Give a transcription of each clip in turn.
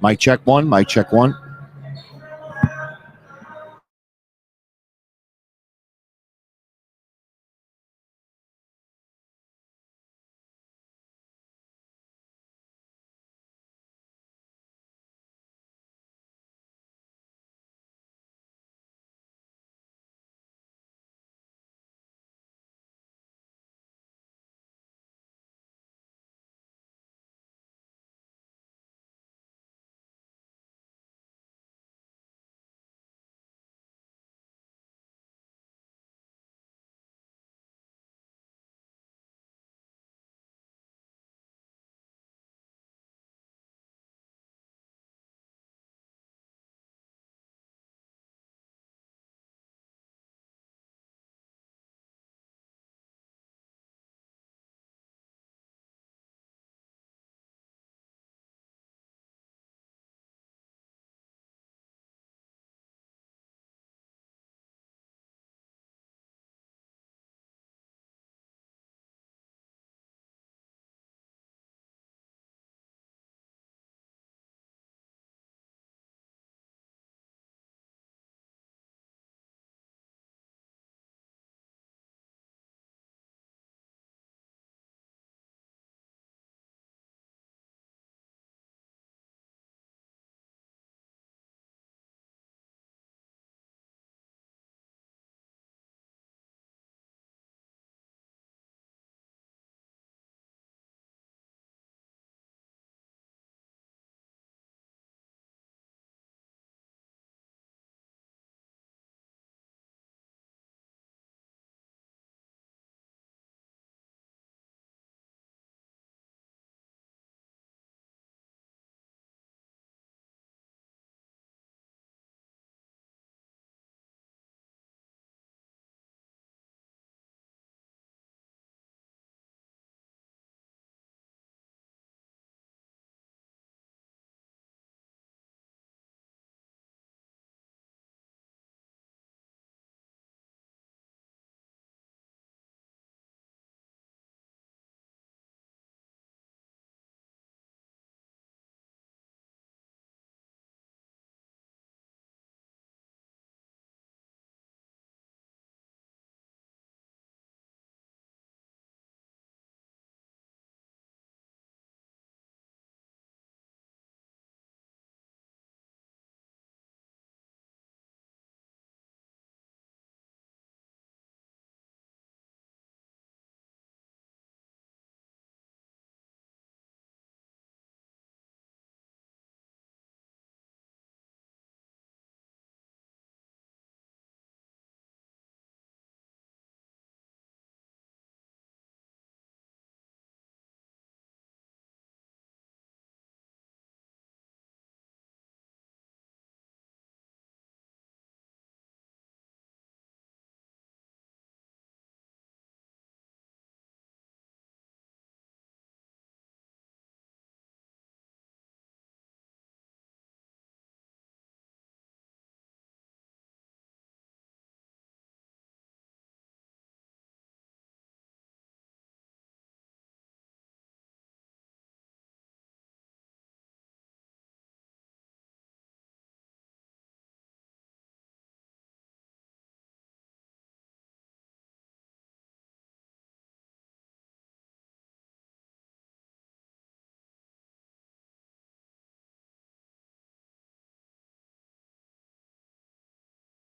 Mic check one. Mic check one.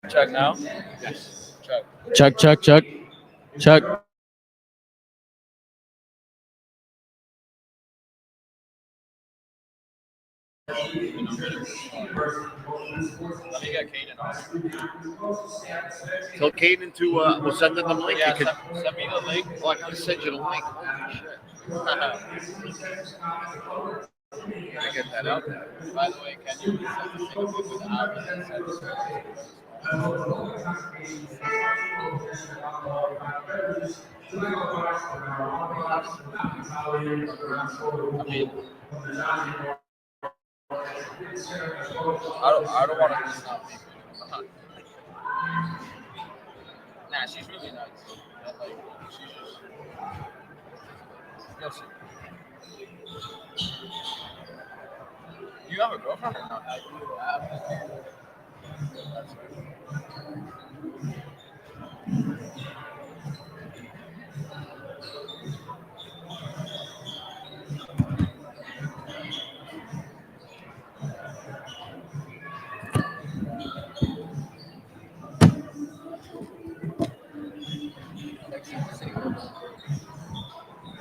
Check now. Yes. Check. Check. Let me get Caden on. Tell Caden to, we'll send them the link. Yeah, You can, send me the link. oh, I can just send you the link. Holy shit. I get that out there. By the way, can you set this thing up with hours instead of I mean, I don't want to stop people. Nah, she's really nice. Like, she's just. Yes. You have a girlfriend or not? I do. That's right.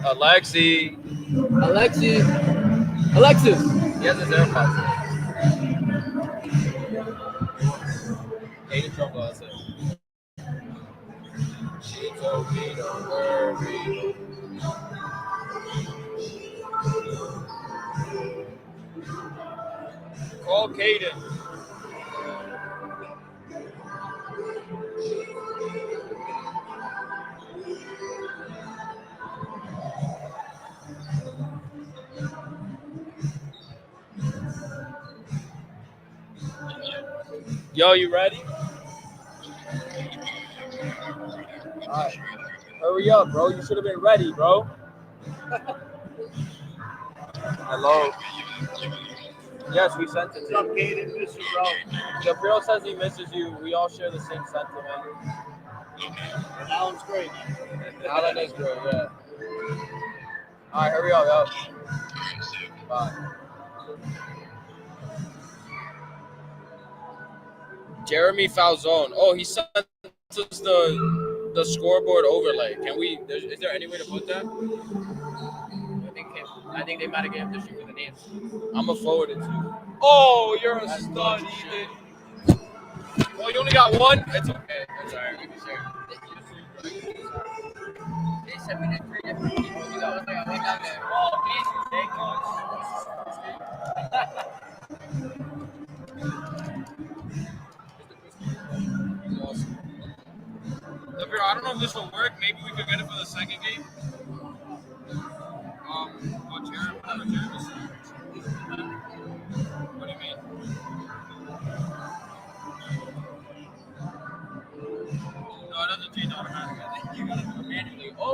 Alexi. Alexis. He has his AirPods. Eight trouble, that's it. She told me don't worry. Call Caden. Yo, you ready? Alright. Hurry up, bro. You should have been ready, bro. Hello. Yes, we sent it to you. Caden, miss you, bro. Gabriel says he misses you. We all share the same sentiment. Alan's great. Alan is great, yeah. Alright, hurry up, yo. Bye. Jeremy Falzone. Oh, he sent us the scoreboard overlay. Can we? Is there any way to put that? I think they might have given him the shoe with the dance. I'm gonna forward it to you. Oh, you're a stud, Ethan. Oh, you only got one? It's okay. It's alright. We can share. They sent me to 3 different people. You know, I was like, I went down there. Oh, please, thank Awesome. Gabriel, I don't know if this will work. Maybe we could get it for the second game. What Jeremy? What do you mean? No, it doesn't change automatically. I think you gotta do it manually. Oh.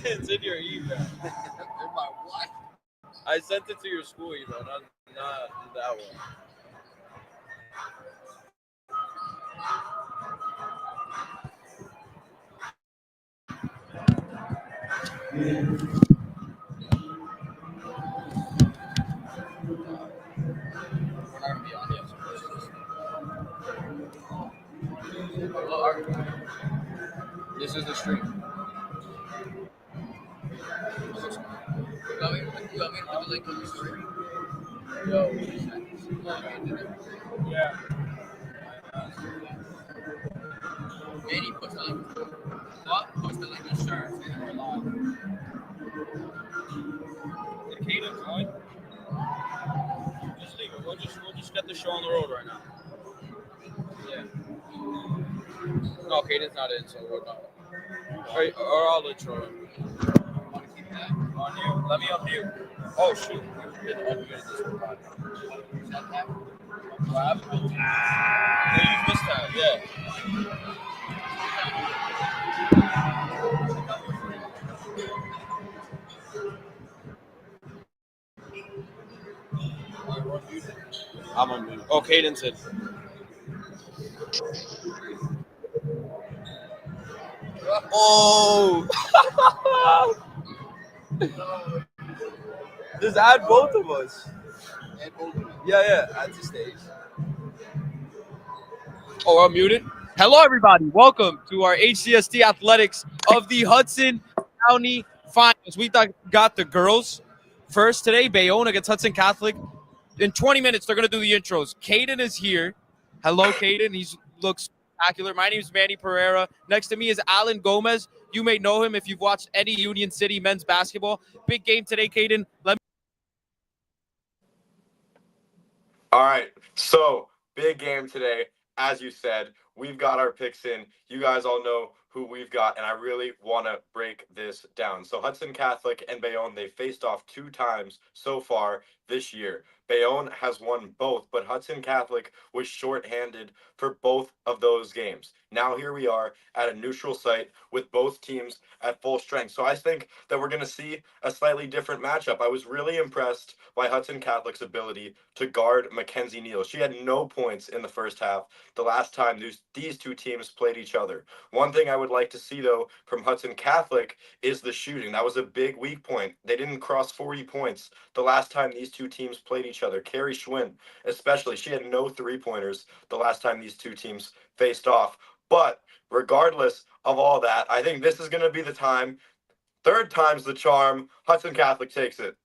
It's in your email. I sent it to your school email, not that one. We're not gonna be on yet. This is the stream. You want me to put the link in the story? Yo. Yeah. Manny puts the link. What? Puts the link in the shirt. We're live. Did Caden join? Just leave it. We'll just get the show on the road right now. Yeah. No, Caden's not in, so we're not. Or I'll intro him. Want to keep that? On you. Let me unmute. Oh shoot. We've been unmuted this whole time. Is that that? What happened? They used this time, yeah. I'm unmuted. Oh, Caden's in. Oh! Just add both of us. Yeah, add to stage. Oh, I'm muted? Hello, everybody. Welcome to our HCST Athletics of the Hudson County Finals. We got the girls first today, Bayonne against Hudson Catholic. In 20 minutes, they're going to do the intros. Caden is here. Hello, Caden. He looks spectacular. My name is Manny Pereira. Next to me is Alan Gomez. You may know him if you've watched any Union City men's basketball. Big game today, Caden. All right, so big game today. As you said, we've got our picks in. You guys all know who we've got, and I really want to break this down. So Hudson Catholic and Bayonne, they faced off 2 times so far this year. Bayonne has won both, but Hudson Catholic was shorthanded for both of those games. Now here we are at a neutral site with both teams at full strength. So I think that we're going to see a slightly different matchup. I was really impressed by Hudson Catholic's ability to guard Mackenzie Neal. She had no points in the first half the last time these two teams played each other. One thing I would like to see, though, from Hudson Catholic is the shooting. That was a big weak point. They didn't cross 40 points the last time these two teams played each other. Carrie Schwinn, especially, she had no three-pointers the last time these two teams faced off. But regardless of all that, I think this is going to be the time. Third time's the charm. Hudson Catholic takes it.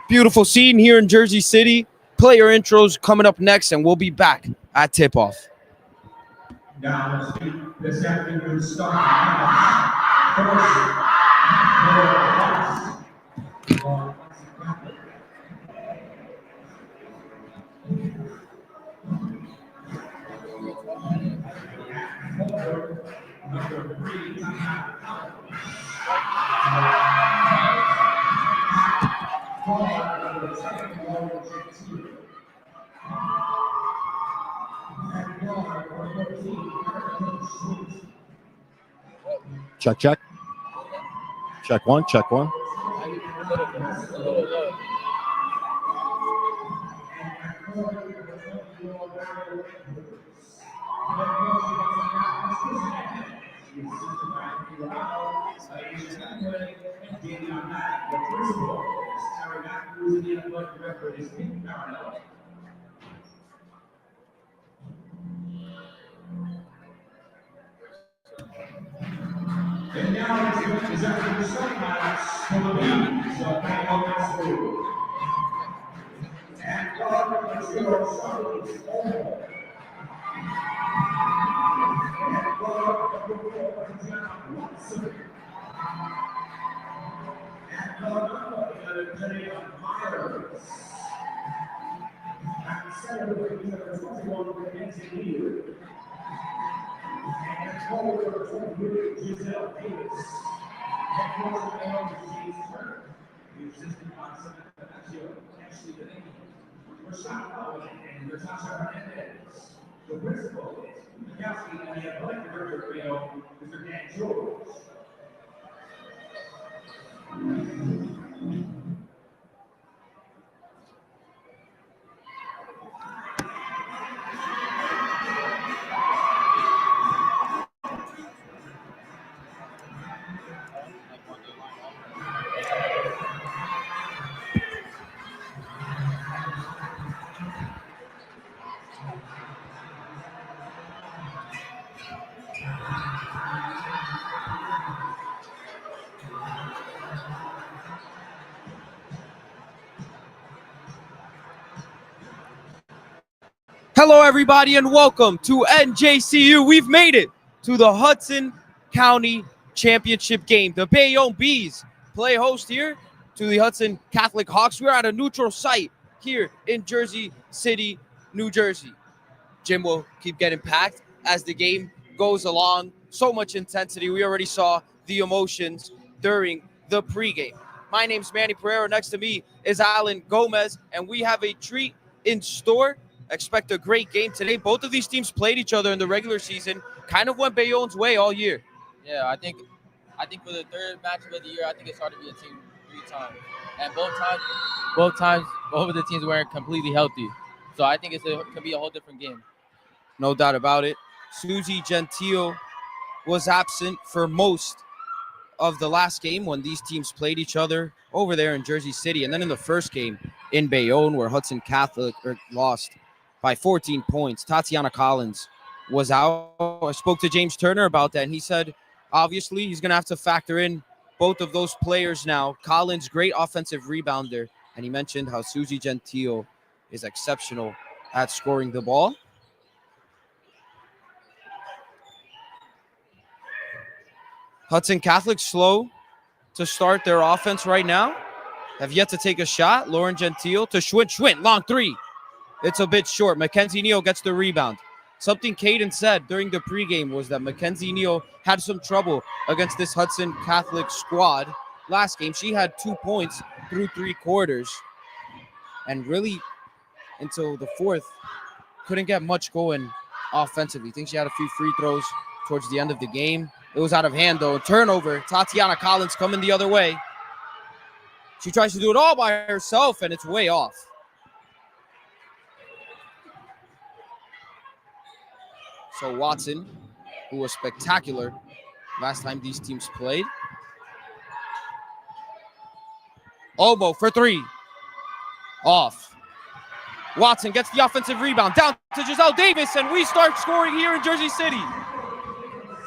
Beautiful scene here in Jersey City. Player intros coming up next, and we'll be back at tip-off. Now let's meet this afternoon's starting lineups. First, for Hudson Catholic. Forward, number 3, timeout. Forward, number 10, Lauren Gentile. And guard, number 14, Erica Schultz. Check, check. Check one, check one. And now is after the second match for the leagues of Bayonne School. And guard number 0, Charlotte Olmo. And guard number 4, Hudson. And guard number 11, Myers. And center number 21, Mackenzie Neal. And forward number 23, Giselle Davis. And forward number James Turner. The assistant on center, Ashley Delaney. Rashad Howard and Natasha Hernandez. The principal is Mikowski and the athletic director of Bayonne, Mr. Dan George. Hello, everybody, and welcome to NJCU. We've made it to the Hudson County Championship game. The Bayonne Bees play host here to the Hudson Catholic Hawks. We're at a neutral site here in Jersey City, New Jersey. Gym will keep getting packed as the game goes along. So much intensity. We already saw the emotions during the pregame. My name's Manny Pereira. Next to me is Alan Gomez, and we have a treat in store. Expect a great game today. Both of these teams played each other in the regular season. Kind of went Bayonne's way all year. Yeah, I think for the third matchup of the year, I think it's hard to be a team 3 times. And both of the teams weren't completely healthy. So I think it could be a whole different game. No doubt about it. Susie Gentile was absent for most of the last game when these teams played each other over there in Jersey City. And then in the first game in Bayonne, where Hudson Catholic lost by 14 points, Tatiana Collins was out. I spoke to James Turner about that, and he said, obviously, he's going to have to factor in both of those players now. Collins, great offensive rebounder, and he mentioned how Susie Gentile is exceptional at scoring the ball. Hudson Catholic slow to start their offense right now. Have yet to take a shot. Lauren Gentile to Schwint, long three. It's a bit short. Mackenzie Neal gets the rebound. Something Caden said during the pregame was that Mackenzie Neal had some trouble against this Hudson Catholic squad. Last game, she had 2 points through 3 quarters. And really, until the fourth, couldn't get much going offensively. I think she had a few free throws towards the end of the game. It was out of hand, though. Turnover. Tatiana Collins coming the other way. She tries to do it all by herself, and it's way off. So Watson, who was spectacular last time these teams played. Obo for 3. Off. Watson gets the offensive rebound. Down to Giselle Davis, and we start scoring here in Jersey City.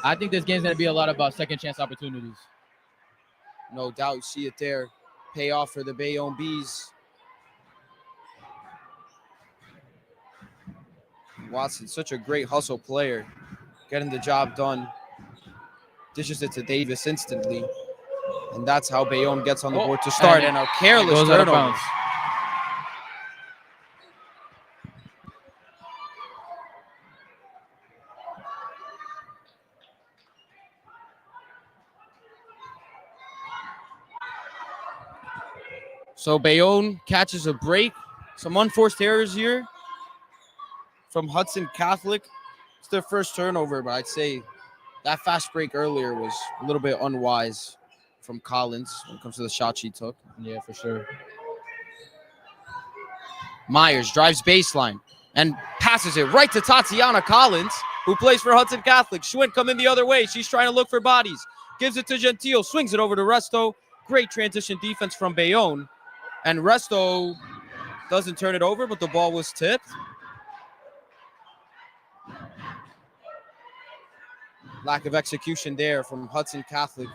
I think this game's going to be a lot about second chance opportunities. No doubt, you see it there. Pay off for the Bayonne Bees. Watson, such a great hustle player, getting the job done. Dishes it to Davis instantly. And that's how Bayonne gets on the board to start. And a careless turnover. So Bayonne catches a break. Some unforced errors here from Hudson Catholic. It's their first turnover, but I'd say that fast break earlier was a little bit unwise from Collins when it comes to the shot she took. Yeah, for sure. Myers drives baseline and passes it right to Tatiana Collins, who plays for Hudson Catholic. Schwint coming the other way. She's trying to look for bodies. Gives it to Gentile, swings it over to Resto. Great transition defense from Bayonne. And Resto doesn't turn it over, but the ball was tipped. Lack of execution there from Hudson Catholic.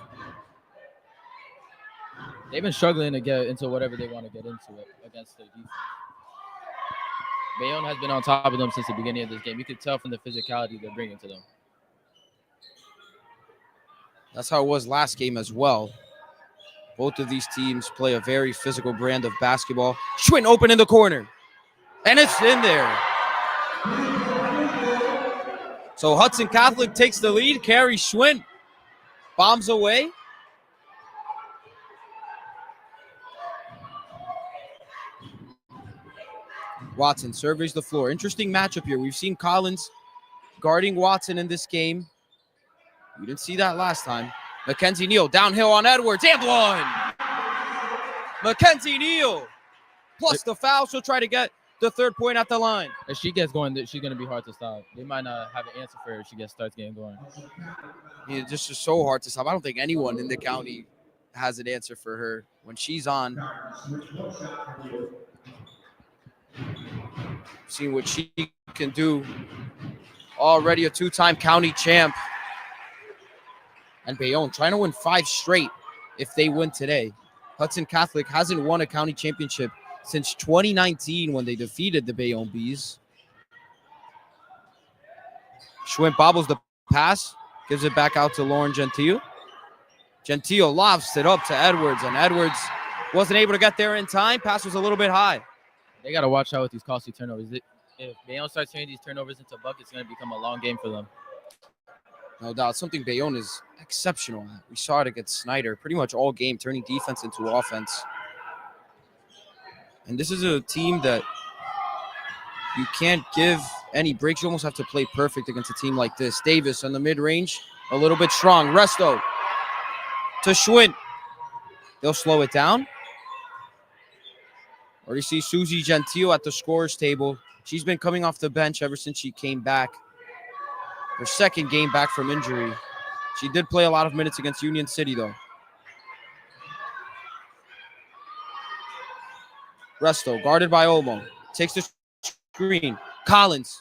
They've been struggling to get into whatever they want to get into it against their defense. Bayonne has been on top of them since the beginning of this game. You could tell from the physicality they're bringing to them. That's how it was last game as well. Both of these teams play a very physical brand of basketball. Schwinn open in the corner. And it's in there. So Hudson Catholic takes the lead. Carrie Schwinn bombs away. Watson surveys the floor. Interesting matchup here. We've seen Collins guarding Watson in this game. We didn't see that last time. Mackenzie Neal downhill on Edwards and one. Mackenzie Neal plus the foul. She'll try to get the third point at the line. If she gets going, she's going to be hard to stop. They might not have an answer for her if she starts getting going. Yeah, this is so hard to stop. I don't think anyone in the county has an answer for her when she's on. Seeing what she can do. Already a 2-time county champ. And Bayonne trying to win 5 straight if they win today. Hudson Catholic hasn't won a county championship since 2019 when they defeated the Bayonne Bees. Schwint bobbles the pass, gives it back out to Lauren Gentile. Gentile lofts it up to Edwards, and Edwards wasn't able to get there in time. Pass was a little bit high. They got to watch out with these costly turnovers. If Bayonne starts turning these turnovers into buckets, it's going to become a long game for them. No doubt. Something Bayonne is exceptional at. We saw it against Snyder pretty much all game, turning defense into offense. And this is a team that you can't give any breaks. You almost have to play perfect against a team like this. Davis on the mid-range, a little bit strong. Resto to Schwint. They'll slow it down. Or you see Susie Gentile at the scorer's table. She's been coming off the bench ever since she came back. Her second game back from injury. She did play a lot of minutes against Union City, though. Resto, guarded by Olmo. Takes the screen. Collins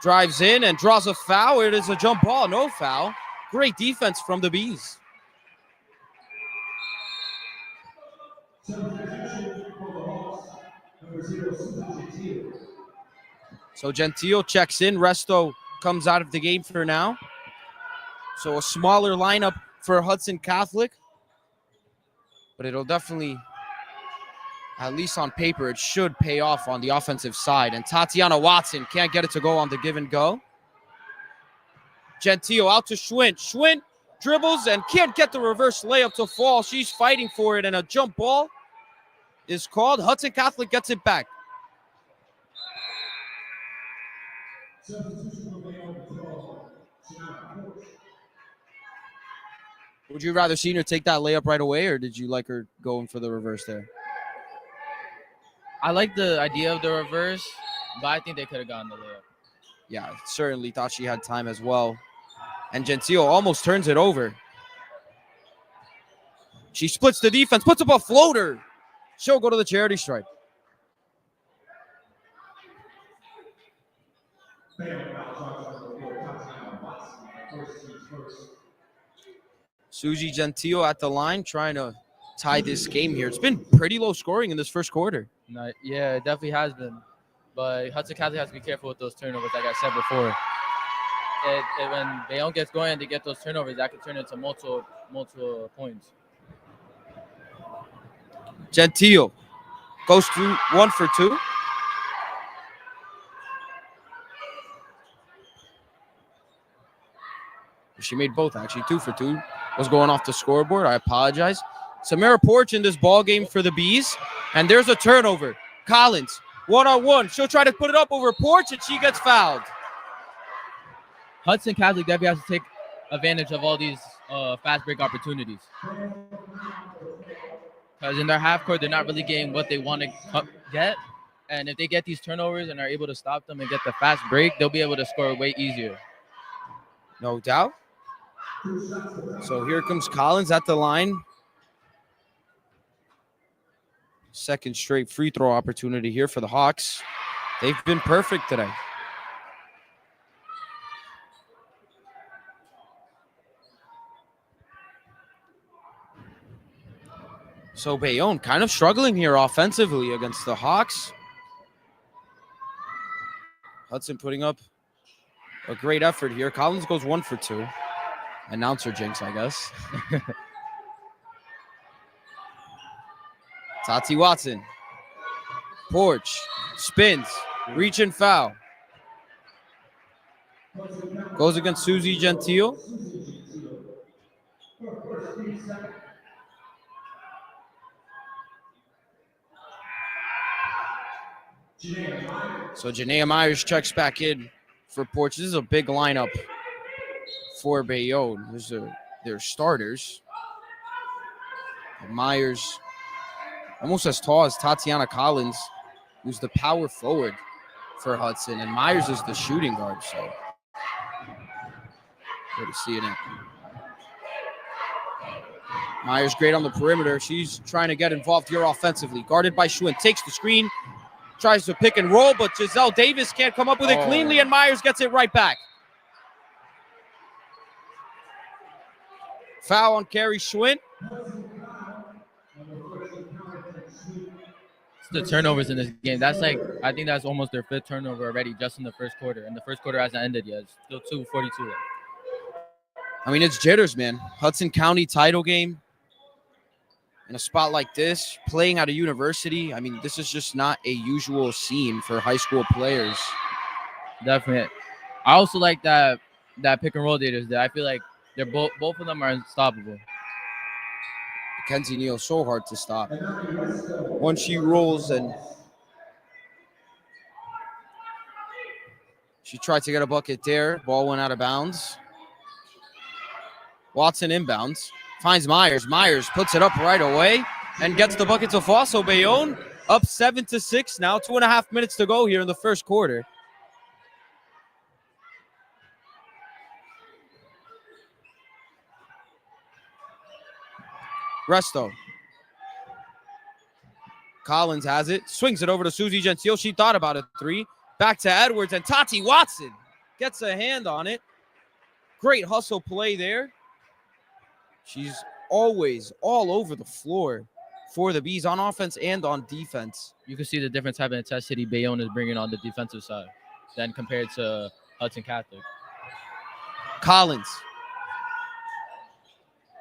drives in and draws a foul. It is a jump ball. No foul. Great defense from the Bees. So Gentile checks in. Resto comes out of the game for now. So a smaller lineup for Hudson Catholic. But it'll definitely, at least on paper, it should pay off on the offensive side. And Tatiana Watson can't get it to go on the give and go. Gentile out to Schwint. Schwint dribbles and can't get the reverse layup to fall. She's fighting for it, and a jump ball is called. Hudson Catholic gets it back. Would you rather seen her take that layup right away, or did you like her going for the reverse there? I like the idea of the reverse, but I think they could have gotten the layup. Yeah, certainly thought she had time as well. And Gentile almost turns it over. She splits the defense, puts up a floater. She'll go to the charity stripe. Susie Gentile at the line trying to tie this game here. It's been pretty low scoring in this first quarter. Yeah, it definitely has been. But Hudson Catholic has to be careful with those turnovers, like I said before. When Bayonne gets going and they get those turnovers, that could turn into multiple points. Gentile goes to 1 for 2. She made both, actually. 2 for 2 was going off the scoreboard. I apologize. Samara Porch in this ball game for the Bees. And there's a turnover. Collins, one-on-one. She'll try to put it up over Porch, and she gets fouled. Hudson Catholic definitely has to take advantage of all these fast break opportunities. Because in their half court, they're not really getting what they want to get. And if they get these turnovers and are able to stop them and get the fast break, they'll be able to score way easier. No doubt. So here comes Collins at the line. Second straight free throw opportunity here for the Hawks. They've been perfect today. So Bayonne kind of struggling here offensively against the Hawks. Hudson putting up a great effort here. Collins goes 1 for 2. Announcer jinx, I guess. Tati Watson. Porch. Spins. Reach and foul. Goes against Susie Gentile. So Janaea Myers checks back in for Porch. This is a big lineup for Bayonne. These are their starters. Myers, almost as tall as Tatiana Collins, who's the power forward for Hudson. And Myers is the shooting guard, so good to see it in. Myers great on the perimeter. She's trying to get involved here offensively. Guarded by Schwinn. Takes the screen. Tries to pick and roll, but Giselle Davis can't come up with it cleanly, and Myers gets it right back. Foul on Carrie Schwinn. the turnovers in this game. That's like, I think that's almost their 5th turnover already just in the first quarter. And the first quarter hasn't ended yet. It's still 2:42 left. I mean, it's jitters, man. Hudson County title game in a spot like this, playing at a university. I mean, this is just not a usual scene for high school players. Definitely. I also like that pick and roll data. I feel like they're both of them are unstoppable. Mackenzie Neal, so hard to stop. Once she rolls and she tried to get a bucket there. Ball went out of bounds. Watson inbounds. Finds Myers. Myers puts it up right away and gets the bucket to fall. So Bayonne up 7-6 now. 2.5 minutes to go here in the first quarter. Resto. Collins has it. Swings it over to Susie Gentile. She thought about a 3. Back to Edwards, and Tati Watson gets a hand on it. Great hustle play there. She's always all over the floor for the Bees on offense and on defense. You can see the different type of intensity Bayonne is bringing on the defensive side than compared to Hudson Catholic. Collins.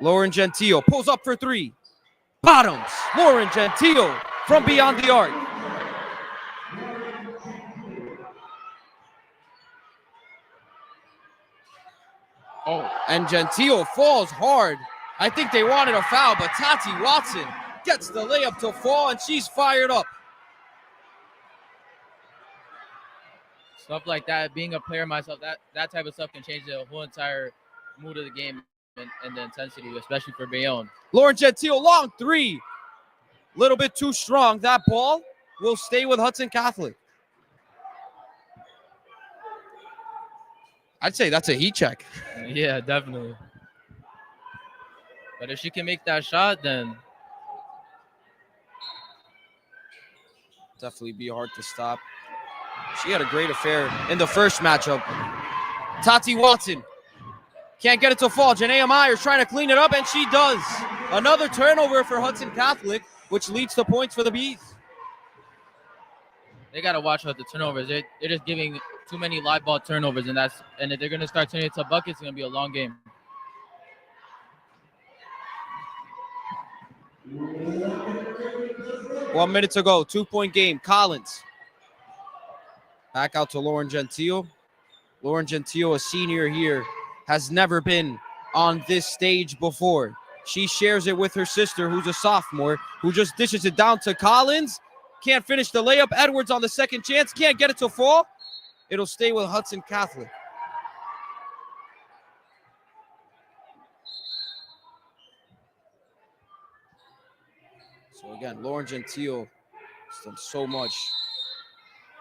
Lauren Gentile pulls up for 3. Bottoms. Lauren Gentile from beyond the arc. Oh, And Gentile falls hard. I think they wanted a foul, but Tati Watson gets the layup to fall, and she's fired up. stuff like that. Being a player myself, that type of stuff can change the whole entire mood of the game and the intensity, especially for Bayonne. Lauren Gentile, long 3. Little bit too strong. That ball will stay with Hudson Catholic. I'd say that's a heat check. Yeah, definitely. But if she can make that shot, then Definitely be hard to stop. She had a great affair in the first matchup. Tati Watson can't get it to fall. Janaea Myers trying to clean it up, and she does. Another turnover for Hudson Catholic, which leads to points for the Bees. they got to watch out the turnovers. They're just giving too many live ball turnovers, and if they're going to start turning it to buckets, it's going to be a long game. One minute to go. 2-point game. Collins. Back out to Lauren Gentile. Lauren Gentile, a senior here, has never been on this stage before. She shares it with her sister, who's a sophomore, who just dishes it down to Collins. Can't finish the layup. Edwards on the second chance. Can't get it to fall. It'll stay with Hudson Catholic. So again, Lauren Gentile has done so much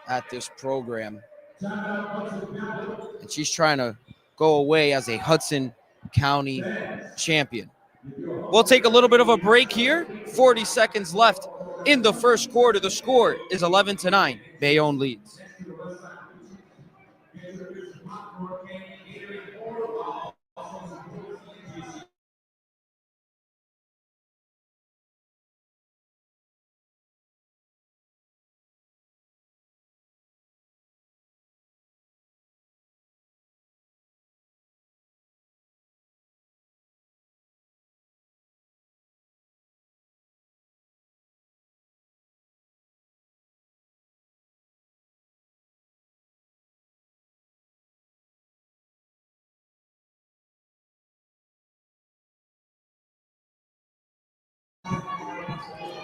at this program. And she's trying to go away as a Hudson County champion. We'll take a little bit of a break here. 40 seconds left in the first quarter. The score is 11-9. Bayonne leads.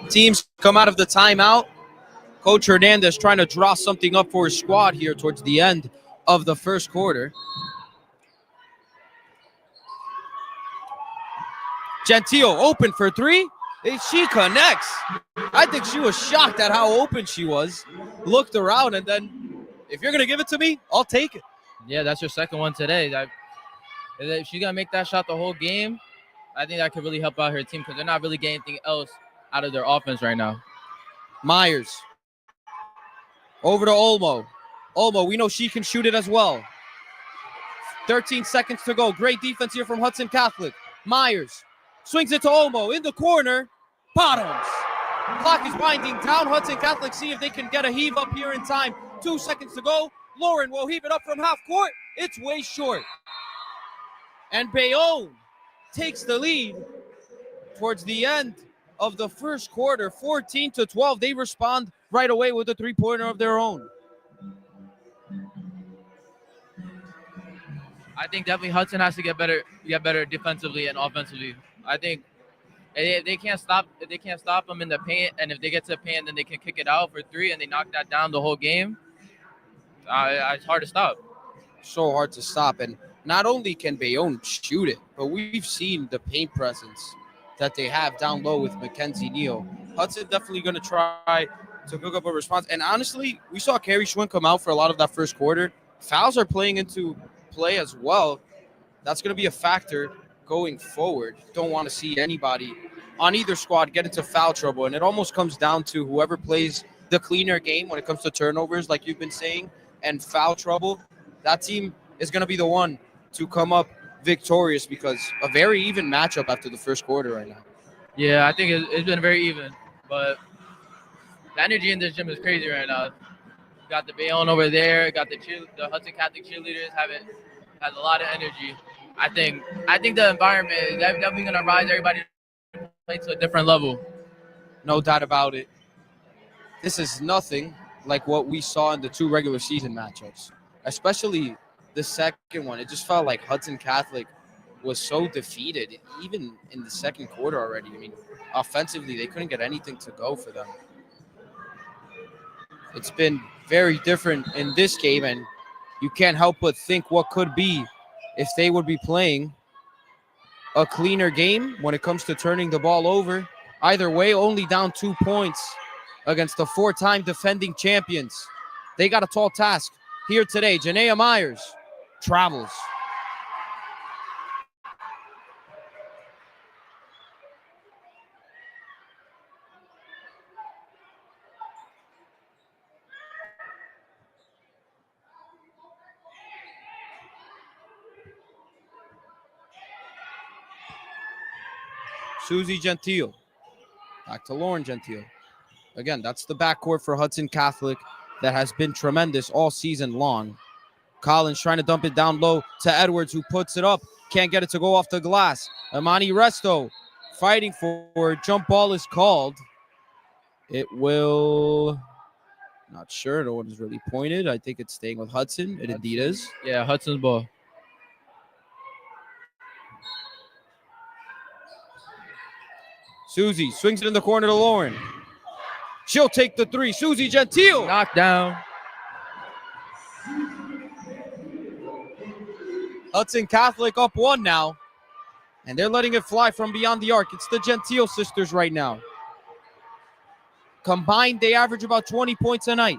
Teams come out of the timeout. Coach Hernandez trying to draw something up for his squad here towards the end of the first quarter. Gentile open for 3. She connects. I think she was shocked at how open she was. Looked around, and then, if you're going to give it to me, I'll take it. Yeah, that's your second one today. If she's going to make that shot the whole game, I think that could really help out her team because they're not really getting anything else out of their offense right now. Myers. Over to Olmo. Olmo, we know she can shoot it as well. 13 seconds to go. Great defense here from Hudson Catholic. Myers swings it to Olmo in the corner. Bottoms. Clock is winding down. Hudson Catholic see if they can get a heave up here in time. 2 seconds to go. Lauren will heave it up from half court. It's way short. And Bayonne takes the lead towards the end of the first quarter, 14-12. They respond right away with a three-pointer of their own. I think definitely Hudson has to get better defensively and offensively. I think if they can't stop them in the paint, and if they get to the paint, then they can kick it out for three, and they knock that down the whole game. It's hard to stop. So hard to stop, and not only can Bayonne shoot it, but we've seen the paint presence that they have down low with Mackenzie Neal. Hudson definitely going to try to cook up a response, and honestly, we saw Carrie Schwinn come out for a lot of that first quarter. Fouls are playing into play as well. That's going to be a factor going forward. Don't want to see anybody on either squad get into foul trouble, and it almost comes down to whoever plays the cleaner game when it comes to turnovers, like you've been saying, and foul trouble. That team is going to be the one to come up victorious, because a very even matchup after the first quarter right now. Yeah, I think it's been very even, but the energy in this gym is crazy right now. Got the Bayonne over there, got the Hudson Catholic cheerleaders has a lot of energy. I think the environment is definitely going to rise everybody to play to a different level. No doubt about it. This is nothing like what we saw in the two regular season matchups, especially the second one. It just felt like Hudson Catholic was so defeated, even in the second quarter already. I mean, offensively, they couldn't get anything to go for them. It's been very different in this game, and you can't help but think what could be if they would be playing a cleaner game when it comes to turning the ball over. Either way, only down 2 points against the four-time defending champions. They got a tall task here today. Janaea Myers travels. Susie Gentile. Back to Lauren Gentile. Again, that's the backcourt for Hudson Catholic that has been tremendous all season long. Collins trying to dump it down low to Edwards, who puts it up. Can't get it to go off the glass. Imani Resto fighting for it. Jump ball is called. It will... Not sure. No one is really pointed. I think it's staying with Hudson. It indeed is. Yeah, Hudson's ball. Susie swings it in the corner to Lauren. She'll take the three. Susie Gentile. Knocked down. Hudson Catholic up one now. And they're letting it fly from beyond the arc. It's the Gentile sisters right now. Combined, they average about 20 points a night.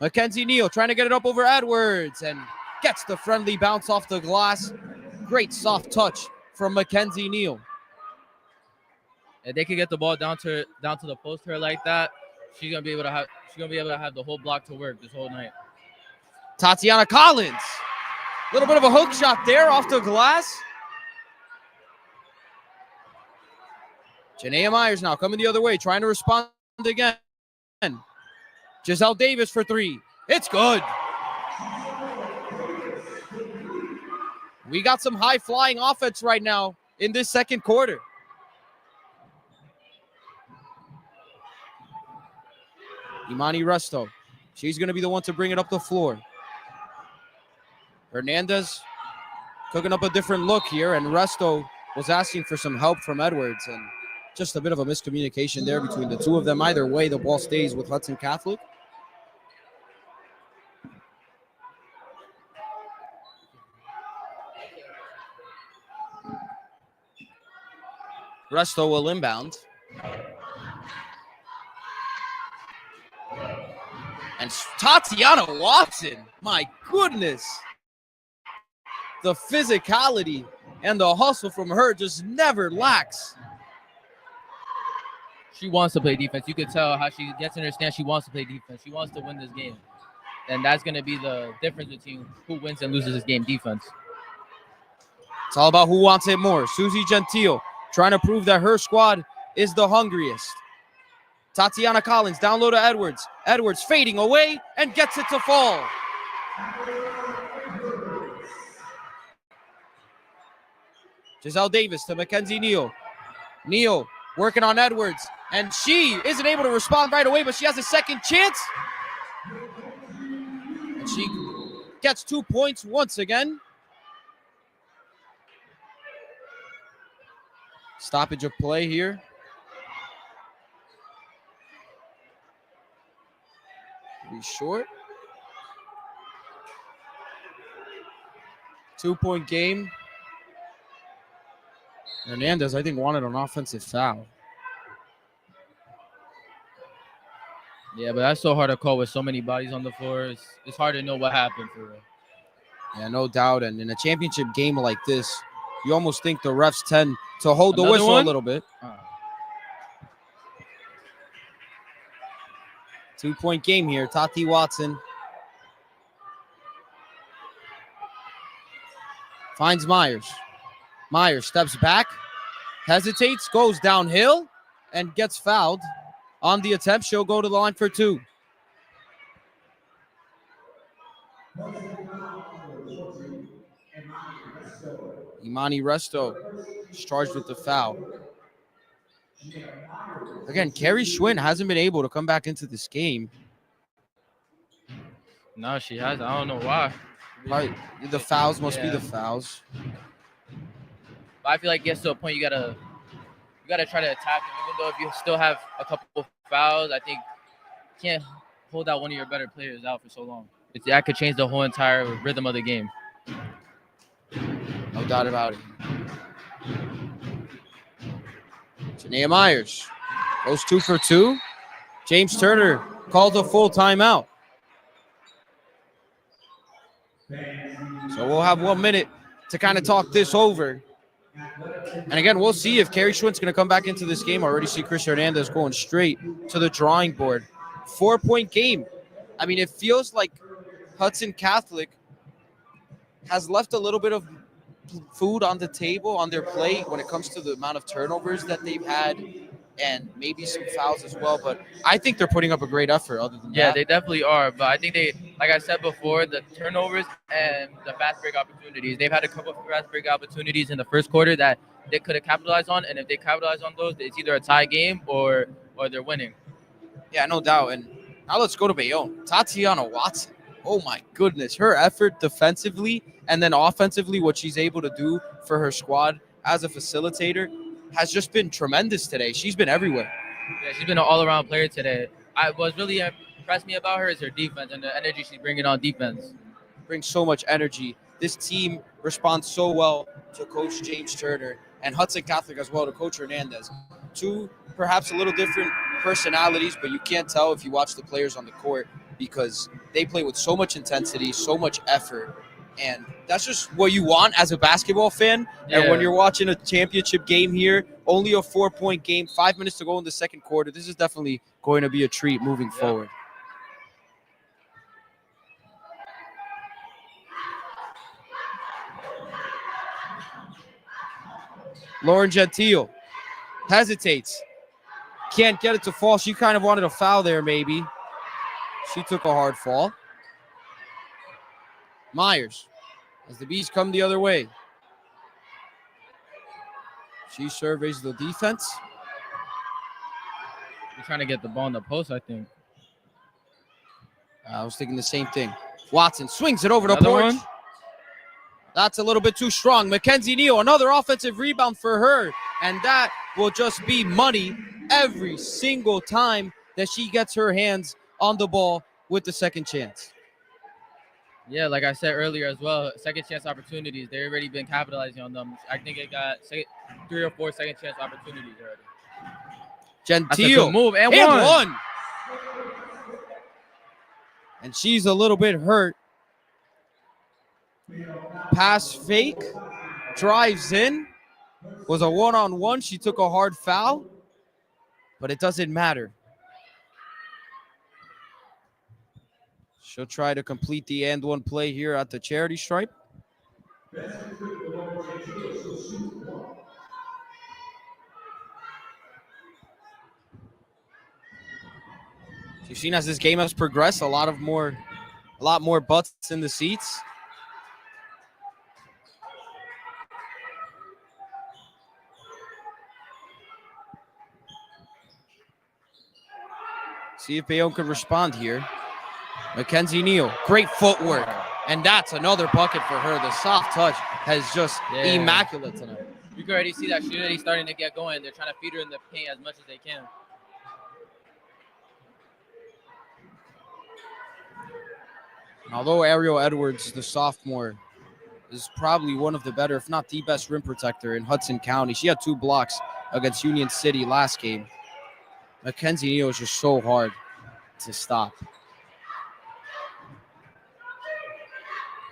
Mackenzie Neal trying to get it up over Edwards and gets the friendly bounce off the glass. Great soft touch from Mackenzie Neal. If they could get the ball down to the post her like that, she's gonna be able to have the whole block to work this whole night. Tatiana Collins. A little bit of a hook shot there off the glass. Janaea Myers now coming the other way, trying to respond again. Giselle Davis for three. It's good. We got some high-flying offense right now in this second quarter. Imani Resto. She's going to be the one to bring it up the floor. Hernandez cooking up a different look here, and Resto was asking for some help from Edwards, and just a bit of a miscommunication there between the two of them. Either way, the ball stays with Hudson Catholic. Resto will inbound. And Tatiana Watson, my goodness. The physicality and the hustle from her just never lacks. She wants to play defense. You could tell how she gets in her stance. She wants to play defense. She wants to win this game. And that's going to be the difference between who wins and loses this game, defense. It's all about who wants it more. Susie Gentile trying to prove that her squad is the hungriest. Tatiana Collins down low to Edwards. Edwards fading away and gets it to fall. Giselle Davis to Mackenzie Neal. Neal working on Edwards. And she isn't able to respond right away, but she has a second chance. And she gets 2 points once again. Stoppage of play here. Be short. 2-point game. Hernandez, I think, wanted an offensive foul. Yeah, but that's so hard to call with so many bodies on the floor. It's hard to know what happened for real. Yeah, no doubt. And in a championship game like this, you almost think the refs tend to hold the Another whistle one? a little bit. 2-point game here. Tati Watson finds Myers. Myers steps back, hesitates, goes downhill, and gets fouled on the attempt. She'll go to the line for 2. Imani Resto is charged with the foul. Again, Carrie Schwinn hasn't been able to come back into this game. No, she has. I don't know why. Probably the fouls must be the fouls. But I feel like it gets to a point you gotta try to attack them. Even though if you still have a couple fouls, I think you can't hold out one of your better players out for so long. That could change the whole entire rhythm of the game. No doubt about it. Janaea Myers goes 2 for 2. James Turner calls a full timeout. So we'll have 1 minute to kind of talk this over. And again, we'll see if Carrie Schwinn's going to come back into this game. I already see Chris Hernandez going straight to the drawing board. 4-point game. I mean, it feels like Hudson Catholic has left a little bit of food on the table, on their plate, when it comes to the amount of turnovers that they've had and maybe some fouls as well. But I think they're putting up a great effort other than that. Yeah, they definitely are. But I think they, like I said before, the turnovers and the fast break opportunities, they've had a couple of fast break opportunities in the first quarter that they could have capitalized on. And if they capitalize on those, it's either a tie game or they're winning. Yeah, no doubt. And now let's go to Bayonne. Tatiana Watson. Oh, my goodness. Her effort defensively and then offensively, what she's able to do for her squad as a facilitator has just been tremendous today. She's been everywhere. Yeah, she's been an all-around player today. What really impressed me about her is her defense and the energy she's bringing on defense. Brings so much energy. This team responds so well to Coach James Turner and Hudson Catholic as well to Coach Hernandez. Two perhaps a little different personalities, but you can't tell if you watch the players on the court because they play with so much intensity, so much effort. And that's just what you want as a basketball fan. Yeah. And when you're watching a championship game here, only a 4-point game, 5 minutes to go in the second quarter, this is definitely going to be a treat moving forward. Lauren Gentile hesitates. Can't get it to fall. She kind of wanted a foul there, maybe. She took a hard fall. Myers, as the Bees come the other way. She surveys the defense. They're trying to get the ball in the post, I think. I was thinking the same thing. Watson swings it over the Another porch. one? That's a little bit too strong. Mackenzie Neal, another offensive rebound for her. And that will just be money every single time that she gets her hands on the ball with the second chance. Yeah, like I said earlier as well, second chance opportunities. They've already been capitalizing on them. I think it got 3 or 4 second chance opportunities already. Gentile. That's a good move. And one. And she's a little bit hurt. Pass fake. Drives in. Was a one-on-one. She took a hard foul. But it doesn't matter. She'll try to complete the and one play here at the charity stripe. You've seen as this game has progressed, a lot more butts in the seats. See if Bayonne can respond here. Mackenzie Neal, great footwork. And that's another bucket for her. The soft touch has just immaculate tonight. You can already see that she's already starting to get going. They're trying to feed her in the paint as much as they can. Although Ariel Edwards, the sophomore, is probably one of the better, if not the best rim protector in Hudson County. She had 2 blocks against Union City last game. Mackenzie Neal is just so hard to stop.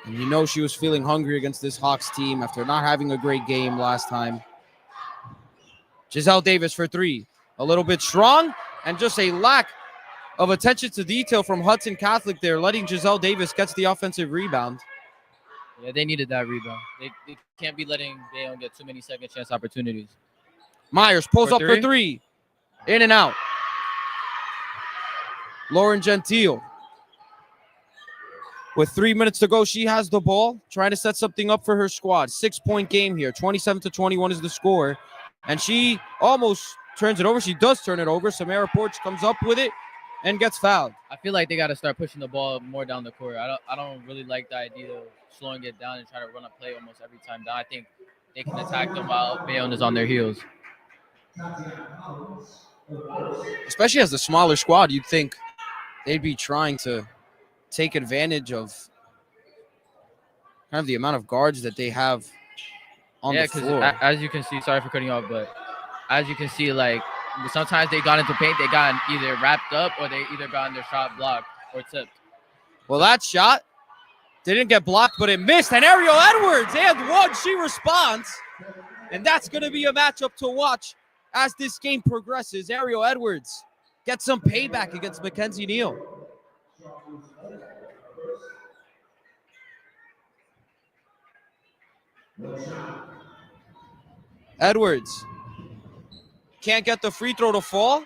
And you know she was feeling hungry against this Hawks team after not having a great game last time. Giselle Davis for 3. A little bit strong and just a lack of attention to detail from Hudson Catholic there, letting Giselle Davis get the offensive rebound. Yeah, they needed that rebound. They can't be letting Bayonne get too many second chance opportunities. Myers pulls up for 3. In and out. Lauren Gentile. With 3 minutes to go, she has the ball, trying to set something up for her squad. 6-point game here. 27-21 is the score. And she almost turns it over. She does turn it over. Samara Porch comes up with it and gets fouled. I feel like they got to start pushing the ball more down the court. I don't really like the idea of slowing it down and trying to run a play almost every time down. I think they can attack them while Bayonne is on their heels. Especially as the smaller squad, you'd think they'd be trying to take advantage of kind of the amount of guards that they have on the floor. Yeah, because as you can see, sorry for cutting you off, but as you can see, like sometimes they got into paint, they got either wrapped up or they either got their shot blocked or tipped. Well, that shot didn't get blocked, but it missed. And Ariel Edwards and 1, she responds. And that's going to be a matchup to watch as this game progresses. Ariel Edwards gets some payback against Mackenzie Neal. Edwards can't get the free throw to fall.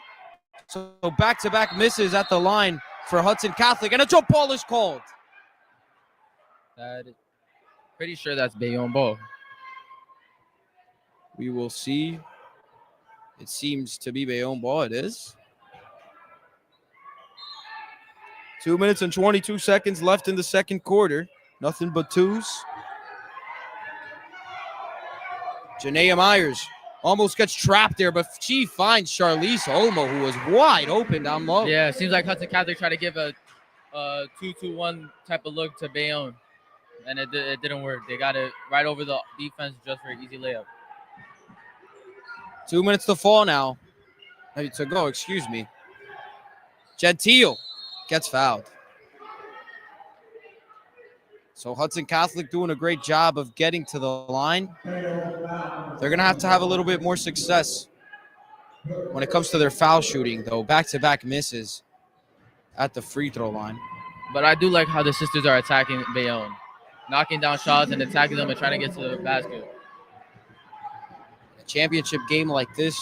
So back-to-back misses at the line for Hudson Catholic. And a jump ball is called. Pretty sure that's Bayonne ball. We will see. It seems to be Bayonne ball. It is. 2 minutes and 22 seconds left in the second quarter. Nothing but 2s. Janaea Myers almost gets trapped there, but she finds Charlize Olmo, who was wide open down low. Yeah, it seems like Hudson Catholic tried to give a 2-2-1 type of look to Bayonne, and it didn't work. They got it right over the defense just for an easy layup. 2 minutes to fall now. To go, excuse me. Gentile gets fouled. So Hudson Catholic doing a great job of getting to the line. They're going to have a little bit more success when it comes to their foul shooting, though. Back-to-back misses at the free throw line. But I do like how the sisters are attacking Bayonne, knocking down shots and attacking them and trying to get to the basket. A championship game like this,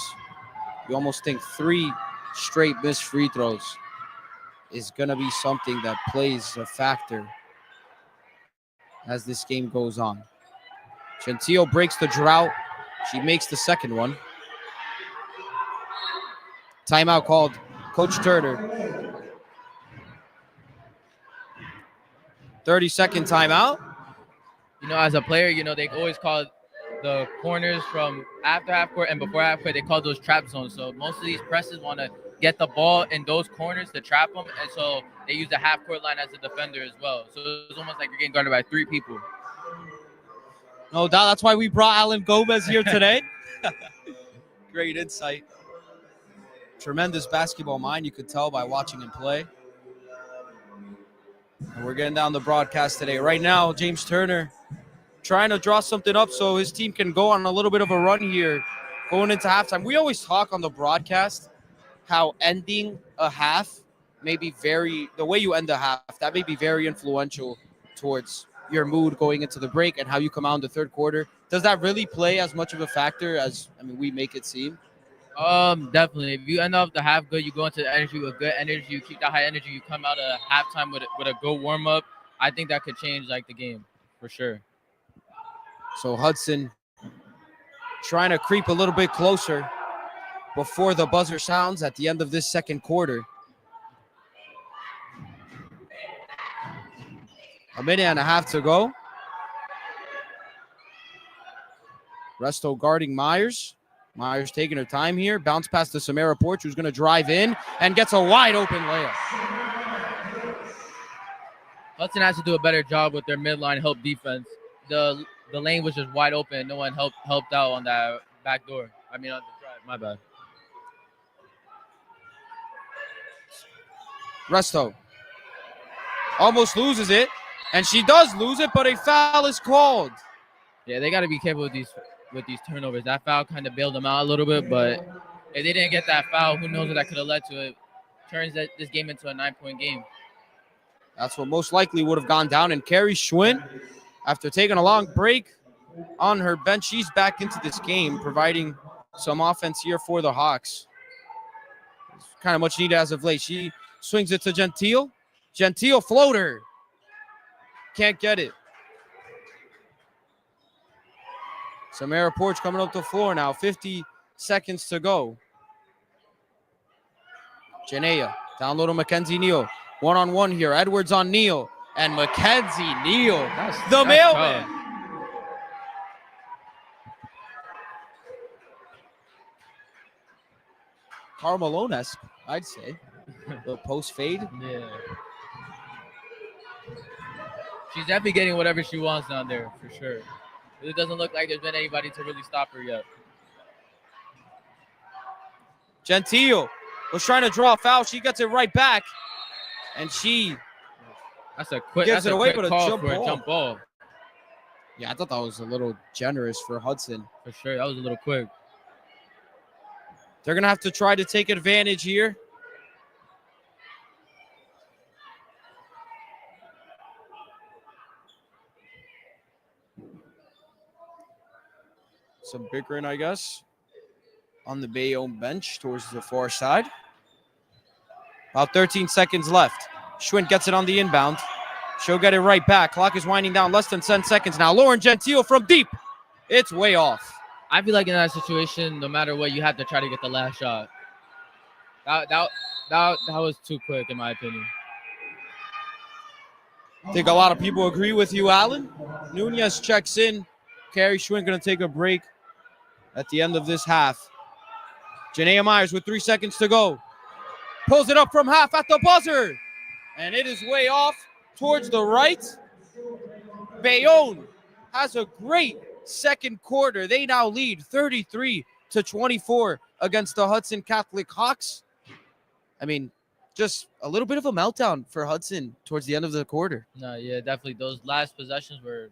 you almost think 3 straight missed free throws is going to be something that plays a factor as this game goes on. Gentile breaks the drought. She makes the second one. Timeout called. Coach Turner. 30-second timeout. You know, as a player, you know, they always call the corners from after half court and before half court, they call those trap zones. So most of these presses want to get the ball in those corners to trap them. And so they use the half court line as a defender as well. So it's almost like you're getting guarded by 3 people. No doubt. That's why we brought Alan Gomez here today. Great insight. Tremendous basketball mind, you could tell by watching him play. And we're getting down the broadcast today. Right now, James Turner trying to draw something up so his team can go on a little bit of a run here going into halftime. We always talk on the broadcast how ending a half may be the way you end a half, that may be very influential towards your mood going into the break and how you come out in the third quarter. Does that really play as much of a factor as, we make it seem? Definitely. If you end off the half good, you go into the energy with good energy. You keep that high energy. You come out of halftime with a good warm up. I think that could change like the game for sure. So Hudson trying to creep a little bit closer before the buzzer sounds at the end of this second quarter. A minute and a half to go. Resto guarding Myers. Myers taking her time here. Bounce past to Samara Porch, who's going to drive in and gets a wide open layup. Hudson has to do a better job with their midline help defense. The lane was just wide open. No one helped out on that back door. I mean on the drive. My bad. Resto almost loses it, and she does lose it, but a foul is called. Yeah, they got to be careful with these turnovers. That foul kind of bailed them out a little bit, but if they didn't get that foul, who knows what that could have led to? It turns this game into a 9-point game. That's what most likely would have gone down. And Carrie Schwinn, after taking a long break on her bench, she's back into this game, providing some offense here for the Hawks. It's kind of much needed as of late. She swings it to Gentile. Gentile floater. Can't get it. Samara Porch coming up the floor now. 50 seconds to go. Janea down low to Mackenzie Neal. One-on-one here. Edwards on Neal. And Mackenzie Neal, the mailman. Tough. Karl Malone-esque, I'd say. The post fade. Yeah. She's definitely getting whatever she wants down there, for sure. It doesn't look like there's been anybody to really stop her yet. Gentile was trying to draw a foul. She gets it right back. And she That's a quick, gives that's it a away, quick but a call jump for a ball. jump ball. Yeah, I thought that was a little generous for Hudson. For sure. That was a little quick. They're going to have to try to take advantage here. Some bickering, I guess, on the Bayonne bench towards the far side. About 13 seconds left. Schwinn gets it on the inbound. She'll get it right back. Clock is winding down. Less than 10 seconds now. Lauren Gentile from deep. It's way off. I feel like in that situation, no matter what, you have to try to get the last shot. That was too quick, in my opinion. I think a lot of people agree with you, Alan. Nunez checks in. Carrie Schwinn going to take a break at the end of this half. Janea Myers with 3 seconds to go. Pulls it up from half at the buzzer. And it is way off towards the right. Bayonne has a great second quarter. They now lead 33-24 against the Hudson Catholic Hawks. I mean, just a little bit of a meltdown for Hudson towards the end of the quarter. No, yeah, definitely. Those last possessions were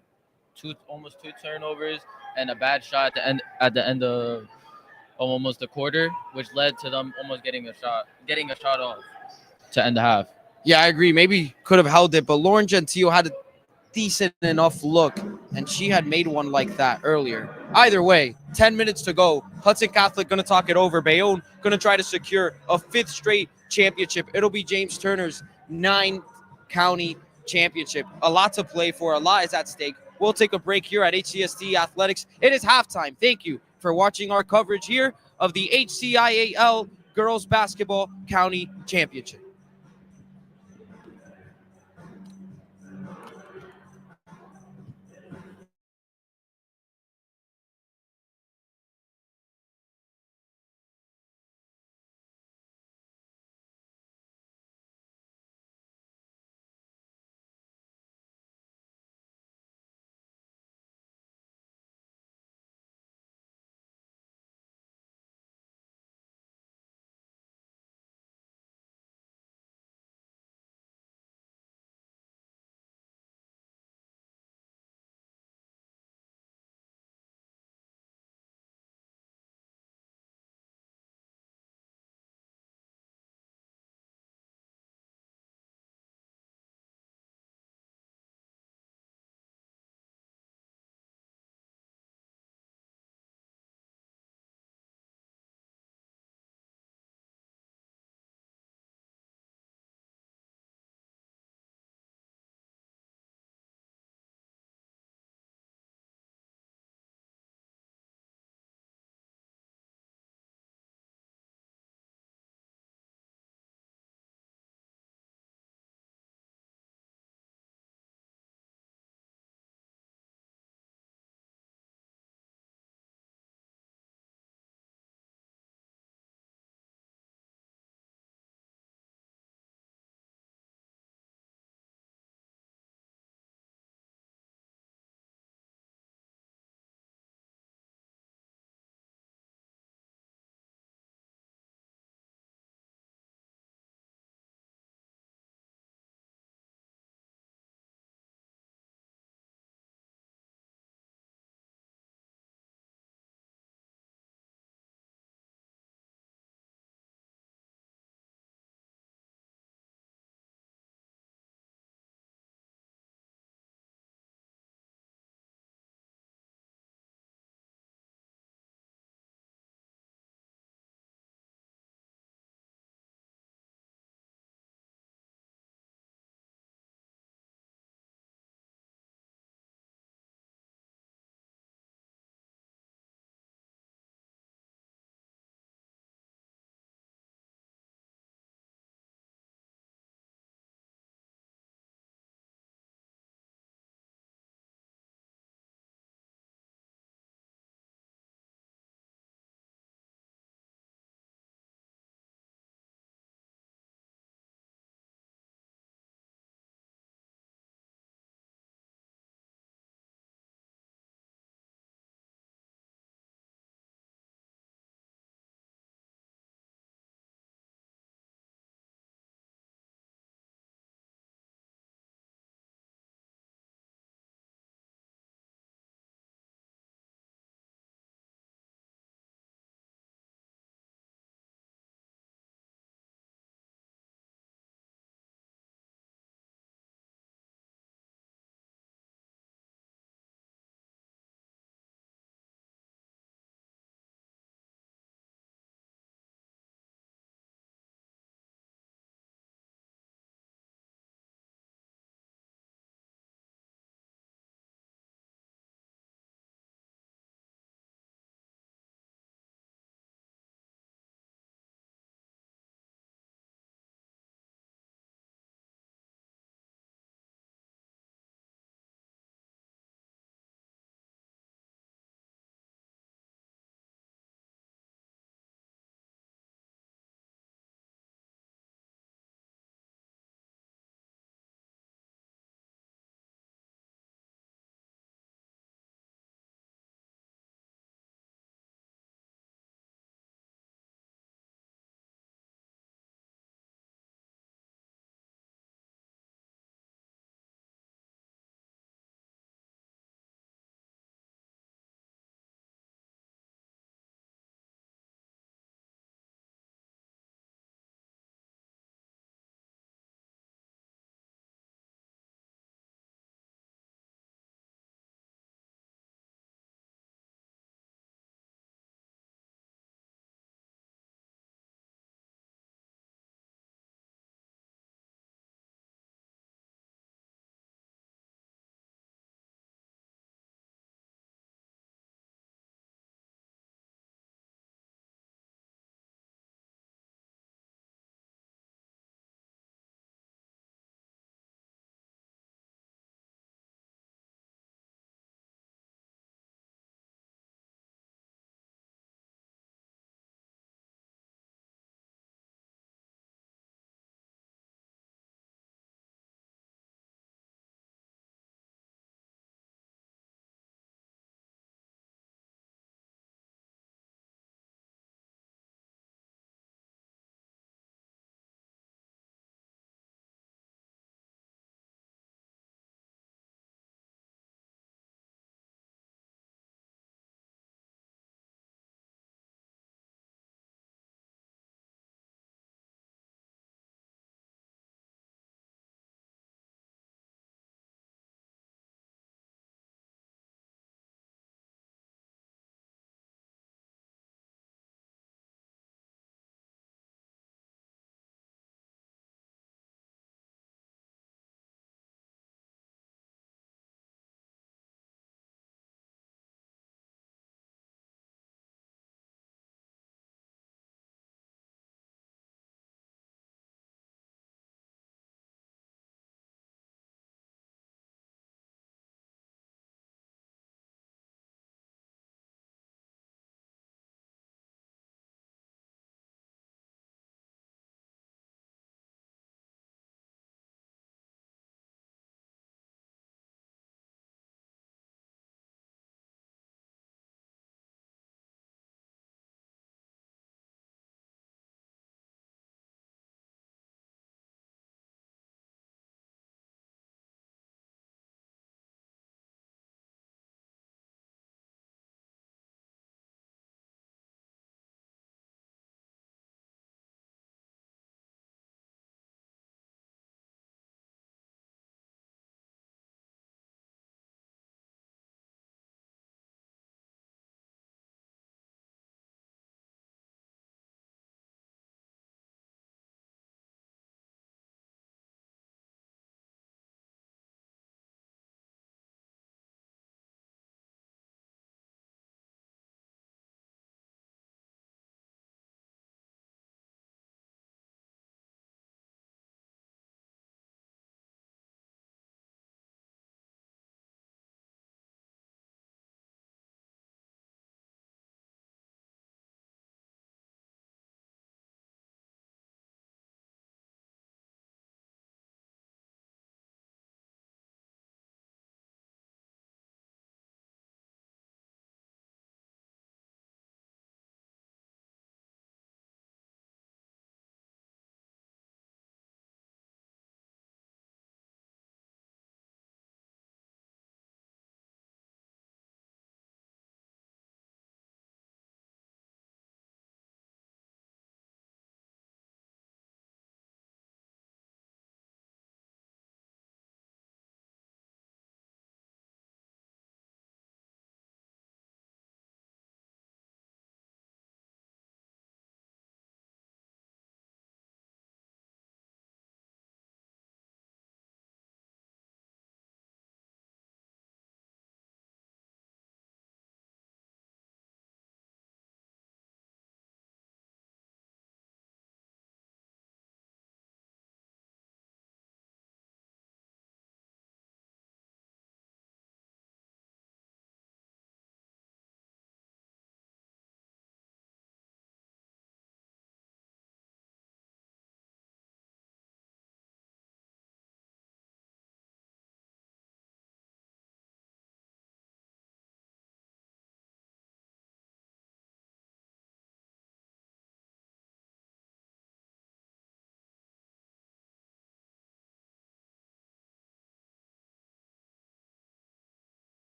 almost two turnovers and a bad shot at the end of almost the quarter, which led to them almost getting a shot off to end the half. Yeah, I agree. Maybe could have held it, but Lauren Gentile had a decent enough look, and she had made one like that earlier. Either way, 10 minutes to go. Hudson Catholic going to talk it over. Bayonne going to try to secure a 5th straight championship. It'll be James Turner's 9th county championship. A lot to play for. A lot is at stake. We'll take a break here at HCST Athletics. It is halftime. Thank you for watching our coverage here of the HCIAL Girls Basketball County Championship.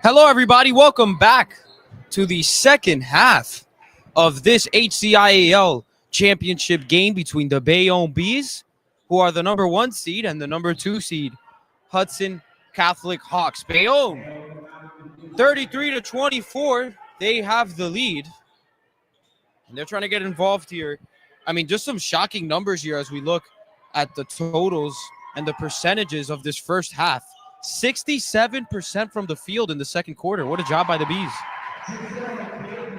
Hello, everybody. Welcome back to the second half of this HCIAL championship game between the Bayonne Bees, who are the number 1 seed, and the number 2 seed, Hudson Catholic Hawks. Bayonne, 33-24. They have the lead, and they're trying to get involved here. I mean, just some shocking numbers here as we look at the totals and the percentages of this first half. 67% from the field in the second quarter. What a job by the Bees.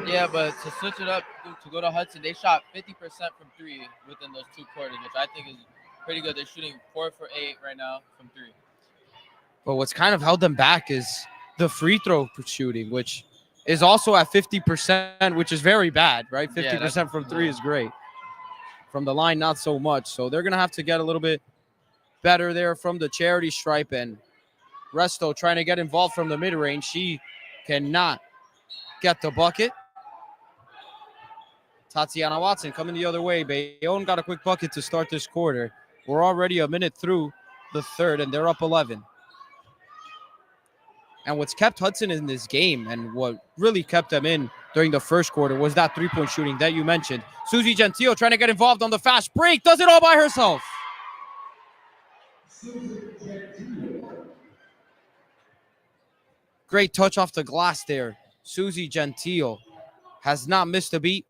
Yeah, but to switch it up, to go to Hudson, they shot 50% from 3 within those 2 quarters, which I think is pretty good. They're shooting 4 for 8 right now from 3. But what's kind of held them back is the free throw shooting, which is also at 50%, which is very bad, right? 50% from 3 is great. From the line, not so much. So they're going to have to get a little bit better there from the charity stripe. And Resto trying to get involved from the mid-range. She cannot get the bucket. Tatiana Watson coming the other way. Bayonne got a quick bucket to start this quarter. We're already a minute through the third, and they're up 11. And what's kept Hudson in this game and what really kept them in during the first quarter was that three-point shooting that you mentioned. Susie Gentile trying to get involved on the fast break. Does it all by herself. Great touch off the glass there. Susie Gentile has not missed a beat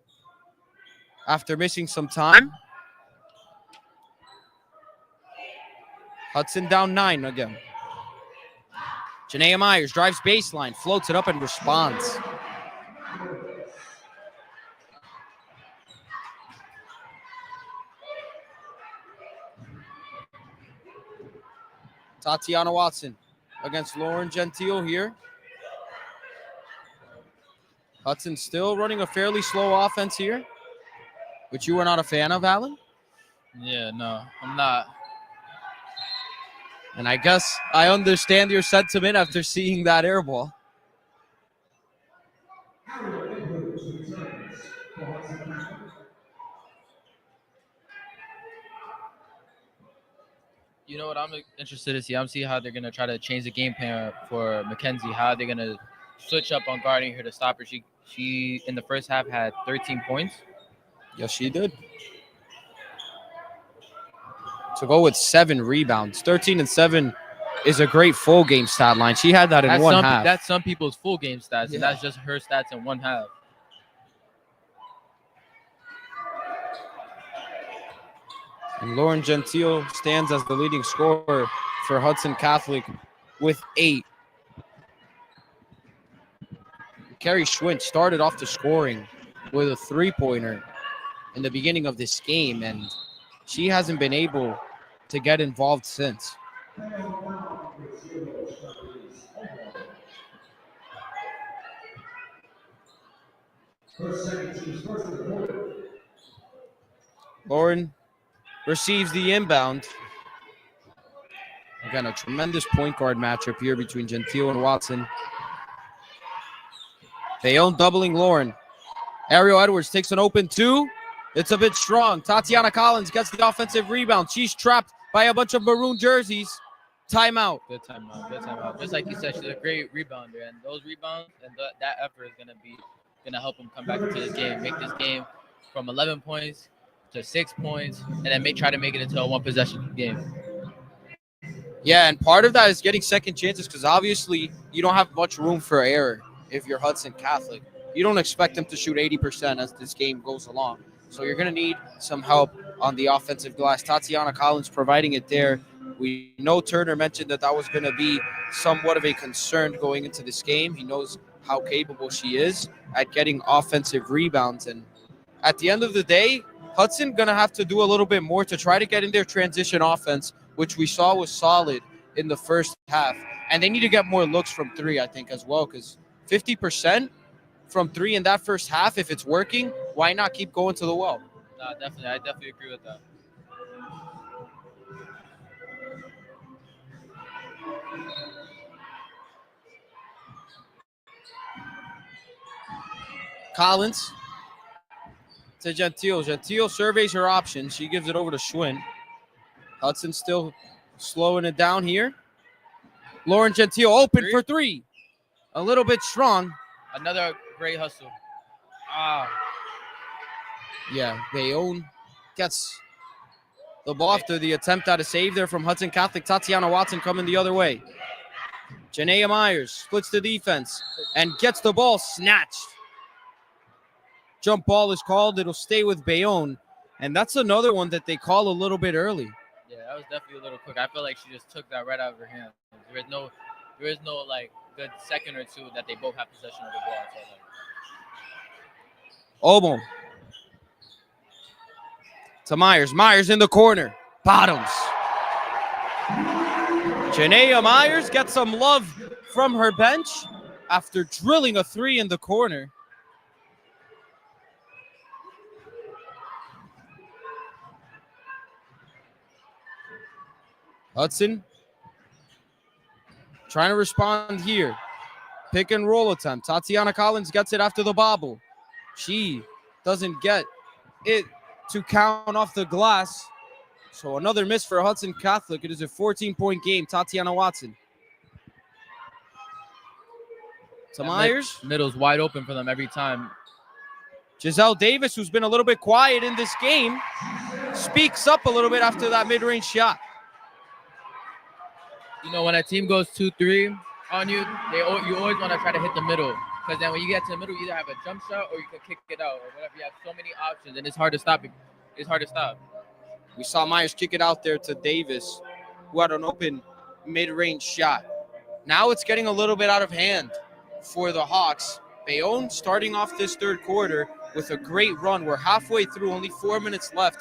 after missing some time. Hudson down 9 again. Janaea Myers drives baseline, floats it up and responds. Tatiana Watson against Lauren Gentile here. Hudson still running a fairly slow offense here, which you were not a fan of, Alan? Yeah, no, I'm not. And I guess I understand your sentiment after seeing that air ball. You know what I'm interested to see? I'm seeing how they're going to try to change the game plan for Mackenzie, how they're going to switch up on guarding her to stop her. She in the first half had 13 points. Yes, she did. To go with 7 rebounds. 13 and 7 is a great full game stat line. She had that in one half. That's some people's full game stats, and that's just her stats in one half. And Lauren Gentile stands as the leading scorer for Hudson Catholic with 8. Carrie Schwint started off the scoring with a three-pointer in the beginning of this game, and she hasn't been able to get involved since. Lauren receives the inbound. Again, a tremendous point guard matchup here between Gentile and Watson. Bayonne doubling Lauren. Ariel Edwards takes an open 2. It's a bit strong. Tatiana Collins gets the offensive rebound. She's trapped by a bunch of maroon jerseys. Timeout. Good timeout. Just like you said, she's a great rebounder, and those rebounds and that effort is gonna help them come back into this game, make this game from 11 points to 6 points, and then try to make it into a one-possession game. Yeah, and part of that is getting second chances because obviously you don't have much room for error if you're Hudson Catholic. You don't expect them to shoot 80% as this game goes along. So you're going to need some help on the offensive glass. Tatiana Collins providing it there. We know Turner mentioned that was going to be somewhat of a concern going into this game. He knows how capable she is at getting offensive rebounds. And at the end of the day, Hudson going to have to do a little bit more to try to get in their transition offense, which we saw was solid in the first half. And they need to get more looks from 3, I think, as well, because 50% from 3 in that first half, if it's working, why not keep going to the well? Definitely. I definitely agree with that. Collins to Gentile. Gentile surveys her options. She gives it over to Schwinn. Hudson still slowing it down here. Lauren Gentile open for 3. a little bit strong. Another great hustle. Ah, Yeah, Bayonne gets the ball after the attempt at a save there from Hudson Catholic. Tatiana Watson coming the other way. Janaea Myers splits the defense and gets the ball snatched. Jump ball is called. It'll stay with Bayonne. And that's another one that they call a little bit early. yeah, that was definitely a little quick. I feel like she just took that right out of her hand. There is no like good second or two that they both have possession of the ball. So, Omo to Myers. Myers in the corner. Bottoms. Janaea Myers gets some love from her bench after drilling a three in the corner. Hudson trying to respond here. Pick and roll attempt. Tatiana Collins gets it after the bobble. She doesn't get it to count off the glass. So another miss for Hudson Catholic. It is a 14-point game. Tatiana Watson. To Myers. Middle's wide open for them every time. Giselle Davis, who's been a little bit quiet in this game, speaks up a little bit after that mid-range shot. You know, when a team goes 2-3 on you, you always want to try to hit the middle. Because then when you get to the middle, you either have a jump shot or you can kick it out or whatever. You have so many options, and it's hard to stop it. It's hard to stop. We saw Myers kick it out there to Davis, who had an open mid-range shot. Now it's getting a little bit out of hand for the Hawks. Bayonne starting off this third quarter with a great run. We're halfway through, only 4 minutes left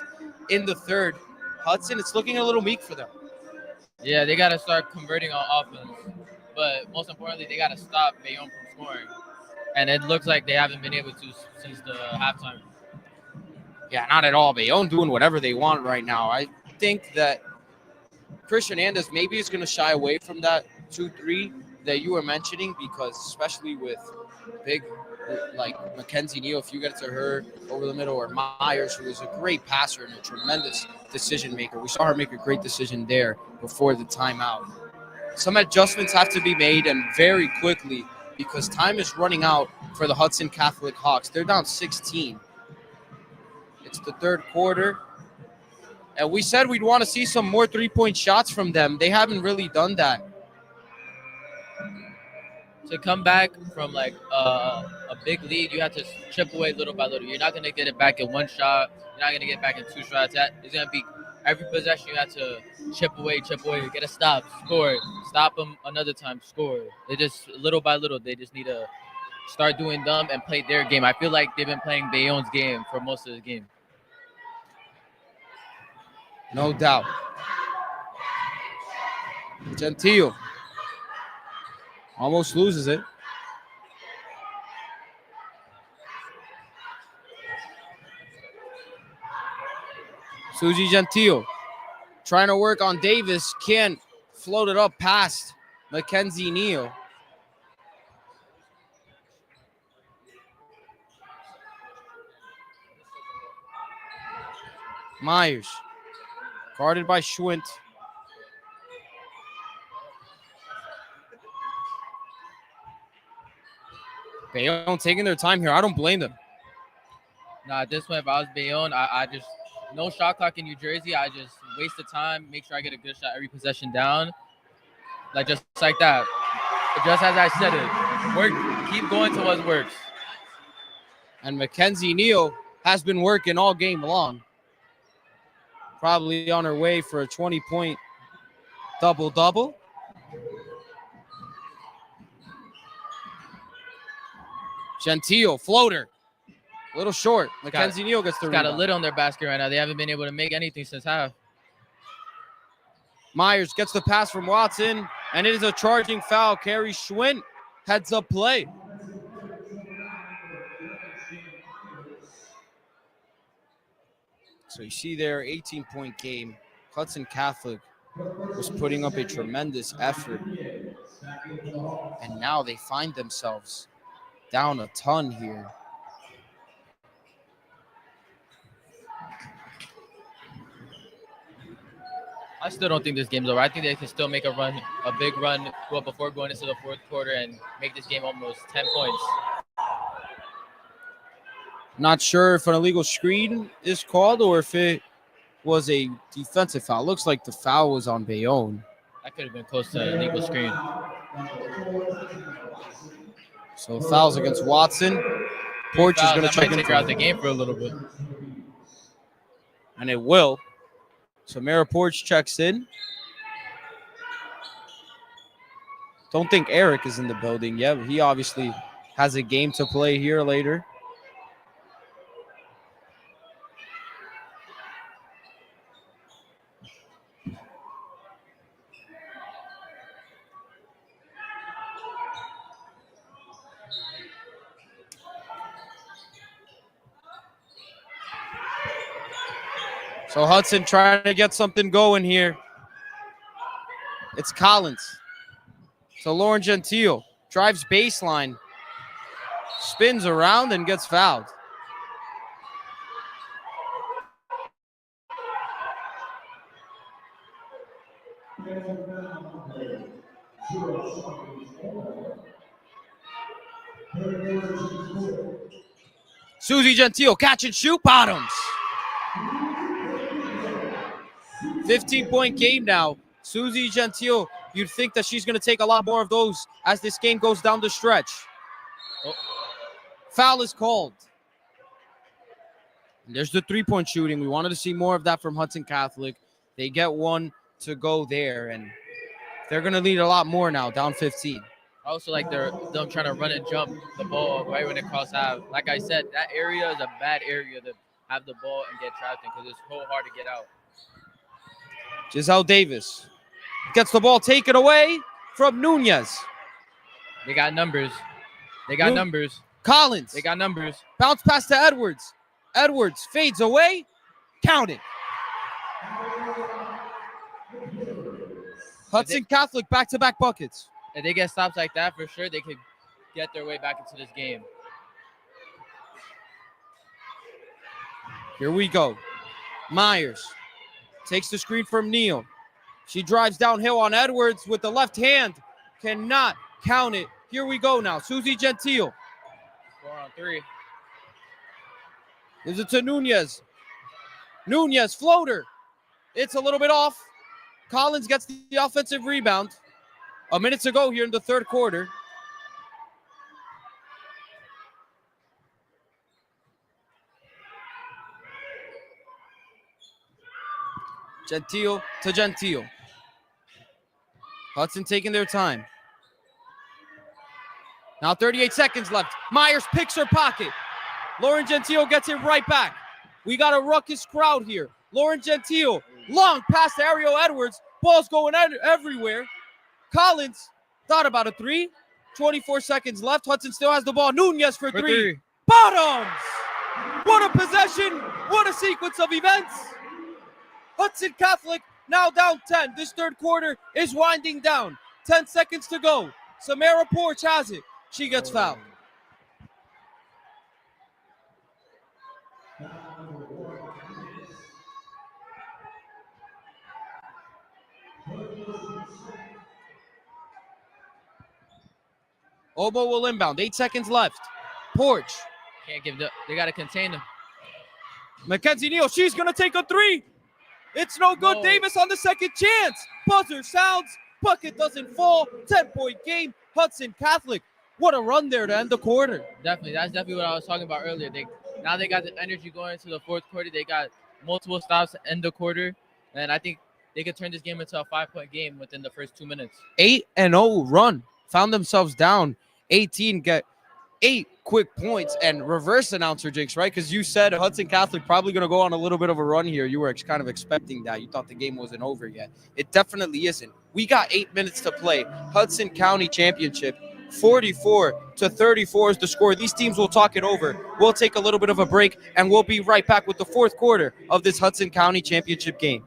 in the third. Hudson, it's looking a little meek for them. Yeah, they got to start converting on offense. But most importantly, they got to stop Bayonne from scoring. And it looks like they haven't been able to since the halftime. Yeah, not at all. Bayonne doing whatever they want right now. I think that Chris Hernandez maybe is going to shy away from that 2-3 that you were mentioning, because especially with big like Mackenzie Neal, if you get to her over the middle, or Myers, who is a great passer and a tremendous decision maker. We saw her make a great decision there before the timeout. Some adjustments have to be made, and very quickly, because time is running out for the Hudson Catholic Hawks. They're down 16. It's the third quarter. And we said we'd want to see some more three-point shots from them. They haven't really done that. To come back from like a big lead, you have to chip away little by little. You're not going to get it back in one shot. You're not going to get it back in two shots. It's going to be every possession you have to chip away, get a stop, score, stop them another time, score. They just little by little, they just need to start doing them and play their game. I feel like they've been playing Bayonne's game for most of the game. No doubt. Gentile almost loses it. Suzy Gentile trying to work on Davis. Can't float it up past Mackenzie Neal. Myers guarded by Schwint. Bayonne taking their time here. I don't blame them. Nah, at this point, if I was Bayonne, I just no shot clock in New Jersey. I just waste the time, make sure I get a good shot every possession down, just like that. Just as I said it, work. Keep going to what works. And Mackenzie Neal has been working all game long. Probably on her way for a 20-point double-double. Gentile, floater. A little short. Mackenzie Neal gets the rebound. Got a lid on their basket right now. They haven't been able to make anything since half. Myers gets the pass from Watson, and it is a charging foul. Carrie Schwint heads up play. So you see there, 18-point game. Hudson Catholic was putting up a tremendous effort. And now they find themselves down a ton here. I still don't think this game's over. I think they can still make a run, a big run, go up before going into the fourth quarter and make this game almost 10 points. Not sure if an illegal screen is called or if it was a defensive foul. Looks like the foul was on Bayonne. That could have been close to a legal screen. So fouls against Watson. Porch is going to That check might in take her out the game for a little bit. and it will. So Mara Porch checks in. Don't think Eric is in the building yet, but he obviously has a game to play here later. So Hudson trying to get something going here. It's Collins. So Lauren Gentile drives baseline, spins around and gets fouled. Susie Gentile, catch and shoot, bottoms. 15-point game now. Susie Gentile, you'd think that she's going to take a lot more of those as this game goes down the stretch. Oh. Foul is called. And there's the three-point shooting. We wanted to see more of that from Hudson Catholic. They get one to go there, and they're going to need a lot more now, down 15. I also like them trying to run and jump the ball right when it cross half. Like I said, that area is a bad area to have the ball and get trapped in because it's so hard to get out. Giselle Davis gets the ball taken away from Nunez. They got numbers. They got numbers. Collins. They got numbers. Bounce pass to Edwards. Edwards fades away. Count it. Hudson Catholic back-to-back buckets. If they get stops like that, for sure, they could get their way back into this game. Here we go. Myers takes the screen from Neal. She drives downhill on Edwards with the left hand. Cannot count it. Here we go now. Susie Gentile. 4-on-3. Gives it to Nunez. Nunez, floater. It's a little bit off. Collins gets the offensive rebound. A minute to go here in the third quarter. Gentile to Gentile. Hudson taking their time. Now 38 seconds left. Myers picks her pocket. Lauren Gentile gets it right back. We got a ruckus crowd here. Lauren Gentile, long pass to Ariel Edwards. Ball's going everywhere. Collins thought about a three. 24 seconds left. Hudson still has the ball. Nunez for three. Bottoms! What a possession. What a sequence of events. Hudson Catholic now down 10. This third quarter is winding down. 10 seconds to go. Samara Porch has it. She gets fouled. Obo will inbound. 8 seconds left. Porch. Can't give they got to contain them. Mackenzie Neal. She's going to take a three. It's no good. No. Davis on the second chance. Buzzer sounds. Bucket doesn't fall. 10-point game. Hudson Catholic. What a run there to end the quarter. Definitely. That's definitely what I was talking about earlier. Now they got the energy going into the fourth quarter. They got multiple stops to end the quarter. And I think they could turn this game into a 5-point game within the first 2 minutes. 8-0 run. Found themselves down 18. Get 8 quick points. And reverse announcer jinx, right? Because you said Hudson Catholic probably going to go on a little bit of a run here. You were kind of expecting that. You thought the game wasn't over yet. It definitely isn't. We got 8 minutes to play. Hudson County Championship. 44-34 is the score. These teams will talk it over. We'll take a little bit of a break, and we'll be right back with the fourth quarter of this Hudson County Championship game.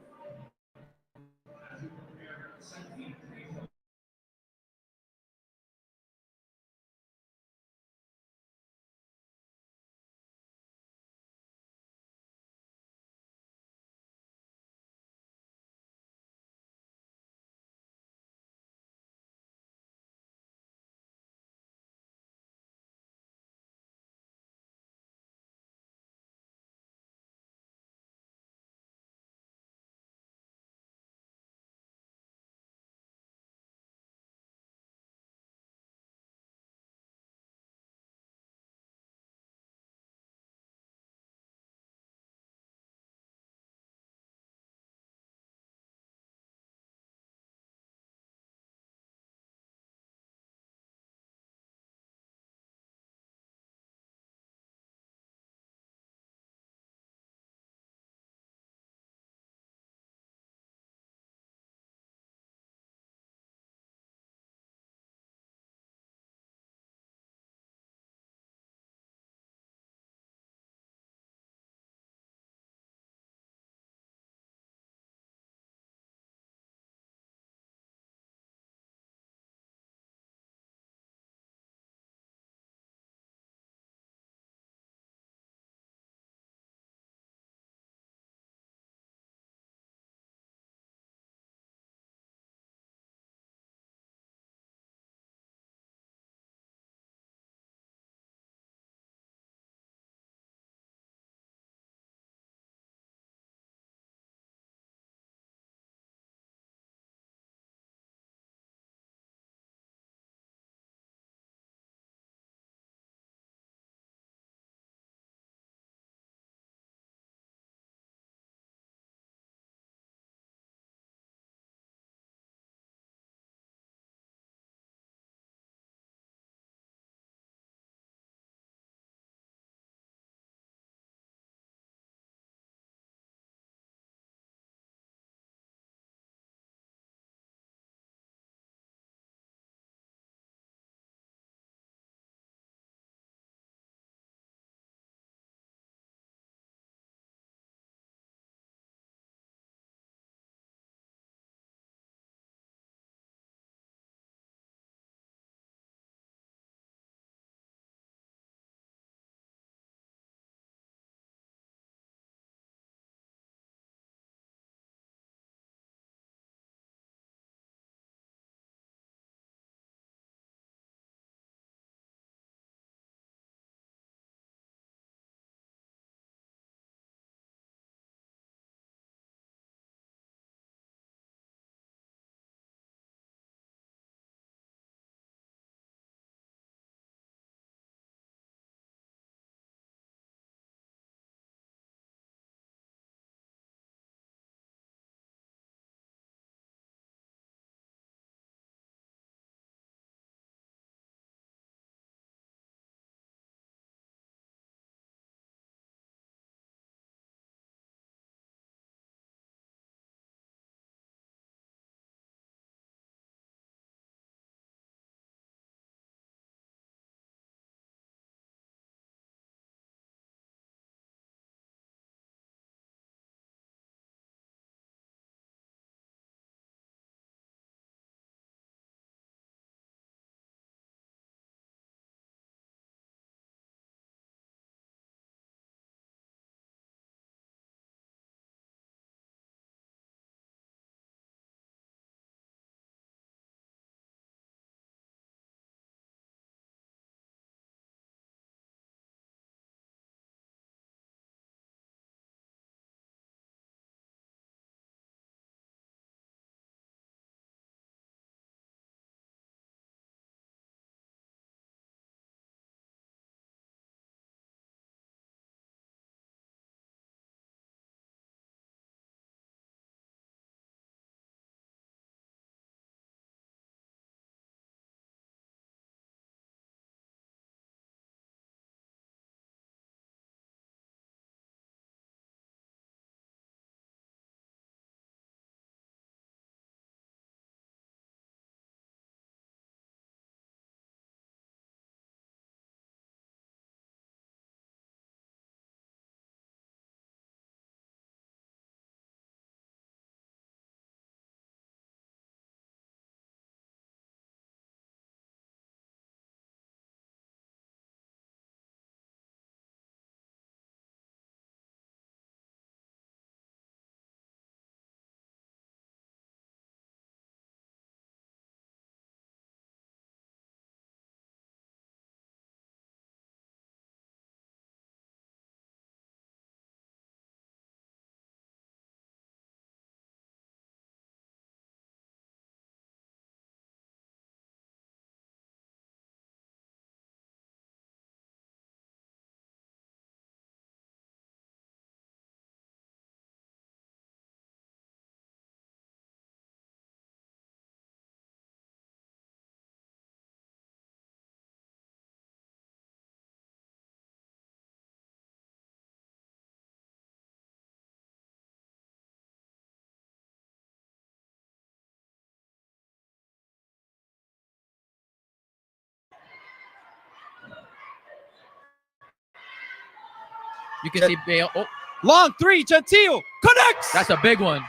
You can see Bayonne. Oh, Long three, Gentile connects. that's a big one.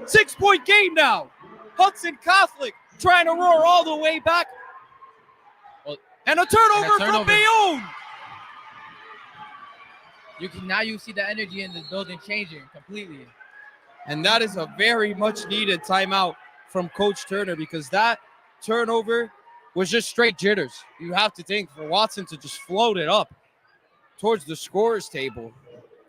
6-point game now. Hudson Catholic trying to roar all the way back. Well, and a turnover from turnover. Bayonne. Now you see the energy in the building changing completely. And that is a very much needed timeout from Coach Turner, because that turnover was just straight jitters. You have to think for Watson to just float it up towards the scorer's table.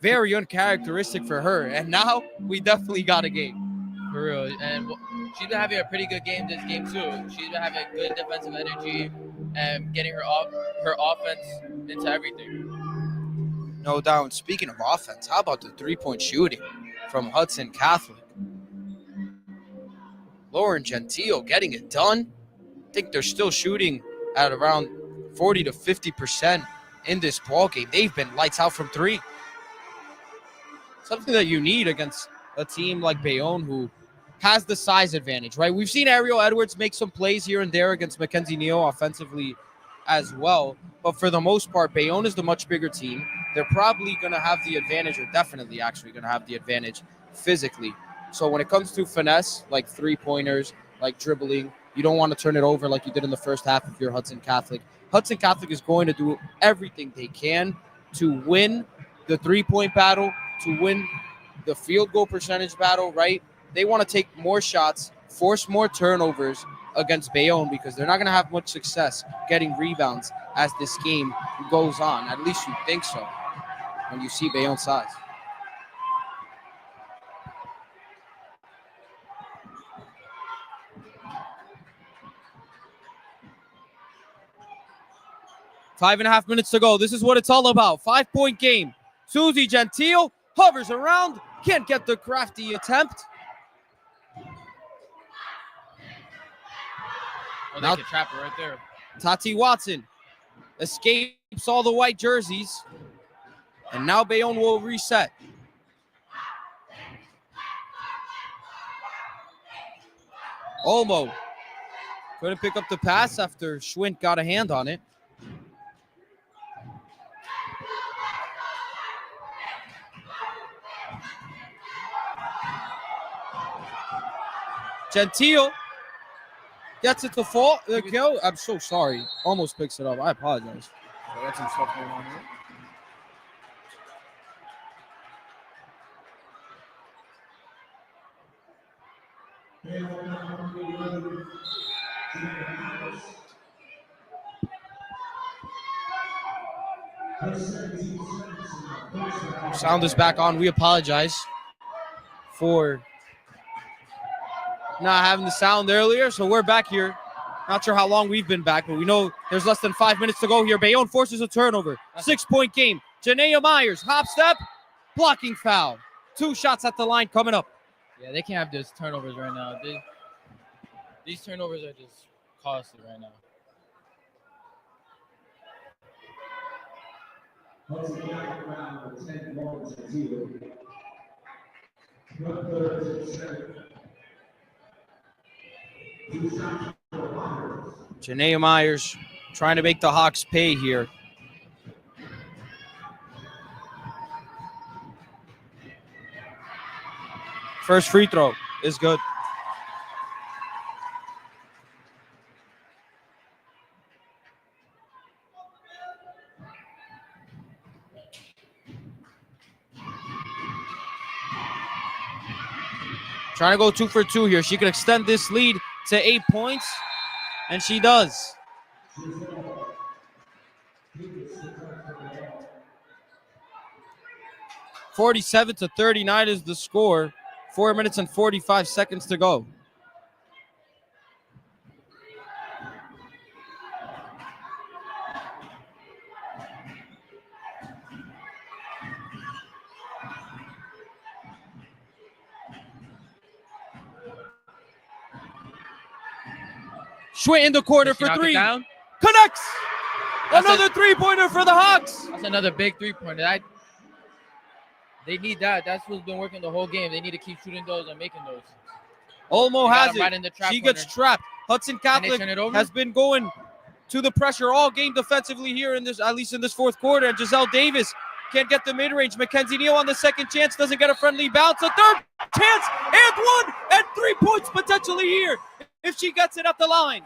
Very uncharacteristic for her. And now we definitely got a game. For real. And she's been having a pretty good game this game too. She's been having good defensive energy and getting her offense into everything. No doubt. Speaking of offense, how about the three-point shooting from Hudson Catholic? Lauren Gentile getting it done. I think they're still shooting at around 40 to 50% in this ball game. They've been lights out from three. Something that you need against a team like Bayonne, who has the size advantage, right? We've seen Ariel Edwards make some plays here and there against Mackenzie Neal offensively as well. But for the most part, Bayonne is the much bigger team. They're probably going to have the advantage, or definitely actually going to have the advantage physically. So when it comes to finesse, like three-pointers, like dribbling, you don't want to turn it over like you did in the first half if you're Hudson Catholic. Hudson Catholic is going to do everything they can to win the three-point battle, to win the field goal percentage battle, right? They want to take more shots, force more turnovers against Bayonne, because they're not going to have much success getting rebounds as this game goes on. At least you think so when you see Bayonne's size. Five and a half minutes to go. This is what it's all about. 5-point game. Susie Gentile hovers around. Can't get the crafty attempt. Oh, they can trap her right there. Tati Watson escapes all the white jerseys. And now Bayonne will reset. Olmo couldn't pick up the pass after Schwint got a hand on it. Gentile gets it to fall. I'm so sorry. Almost picks it up. I apologize. I got some stuff going on here. Sound is back on. We apologize for not having the sound earlier, so we're back here. Not sure how long we've been back, but we know there's less than 5 minutes to go here. Bayonne forces a turnover. 6-point game. Janaea Myers, hop step, blocking foul. 2 shots at the line coming up. Yeah, they can't have these turnovers right now. These turnovers are just costly right now. Janaea Myers trying to make the Hawks pay here. First free throw is good. Trying to go 2 for 2 here. She can extend this lead to 8 points, and she does. (47-39) is the score. 4 minutes and 45 seconds to go. Schwint in the corner for 3. Connects! Another three-pointer for the Hawks. That's another big three-pointer. They need that. That's what's been working the whole game. They need to keep shooting those and making those. Olmo has it. Right in the trap she corner. gets trapped. Hudson Catholic has been going to the pressure all game defensively here in this, at least in this fourth quarter. And Giselle Davis can't get the mid-range. Mackenzie Neal on the second chance doesn't get a friendly bounce. A third chance and 1 and 3 points potentially here if she gets it at the line.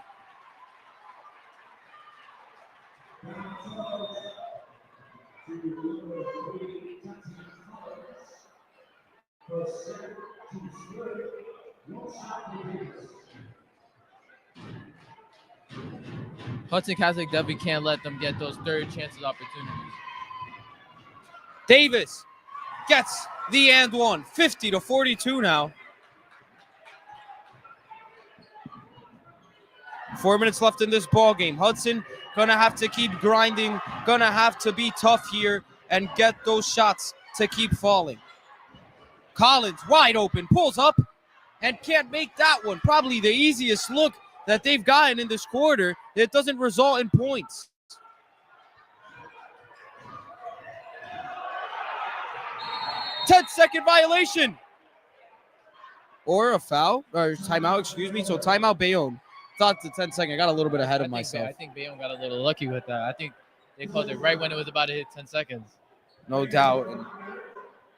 Hudson Catholic definitely can't let them get those third chances opportunities. Davis gets the and one, 50-42 now. 4 minutes left in this ball game. Hudson gonna have to keep grinding, gonna have to be tough here and get those shots to keep falling. Collins wide open, pulls up and can't make that one. Probably the easiest look that they've gotten in this quarter. It doesn't result in points. Ten-second violation. Or a foul, or timeout, excuse me. So timeout Bayonne. Thought the 10-second. I got a little bit ahead of myself. I think Bayonne got a little lucky with that. I think they called it right when it was about to hit 10 seconds. No doubt. And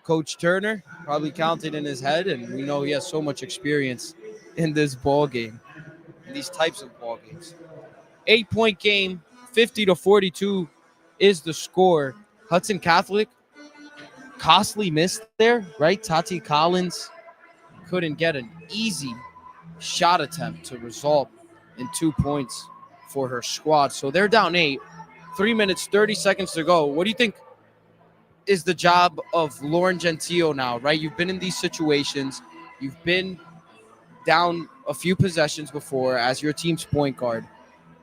Coach Turner probably counted in his head, and we know he has so much experience in this ball game, in these types of ball games. 8-point game, 50-42 is the score. Hudson Catholic, costly miss there, right? Tati Collins couldn't get an easy shot attempt to result in 2 points for her squad. So they're down 8, 3 minutes, 30 seconds to go. What do you think is the job of Lauren Gentile now, right? You've been in these situations. You've been down a few possessions before as your team's point guard.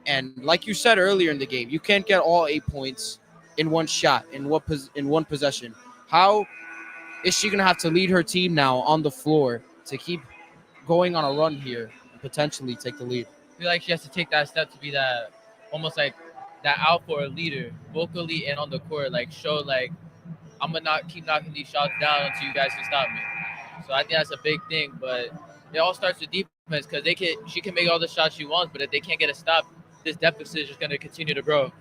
And like you said earlier in the game, you can't get all 8 points in one shot, in one possession. How is she going to have to lead her team now on the floor to keep going on a run here and potentially take the lead? I feel like she has to take that step to be that, almost like that alpha leader, vocally and on the court, like show like, I'm going to keep knocking these shots down until you guys can stop me. So I think that's a big thing, but it all starts with defense because she can make all the shots she wants, but if they can't get a stop, this deficit is just going to continue to grow.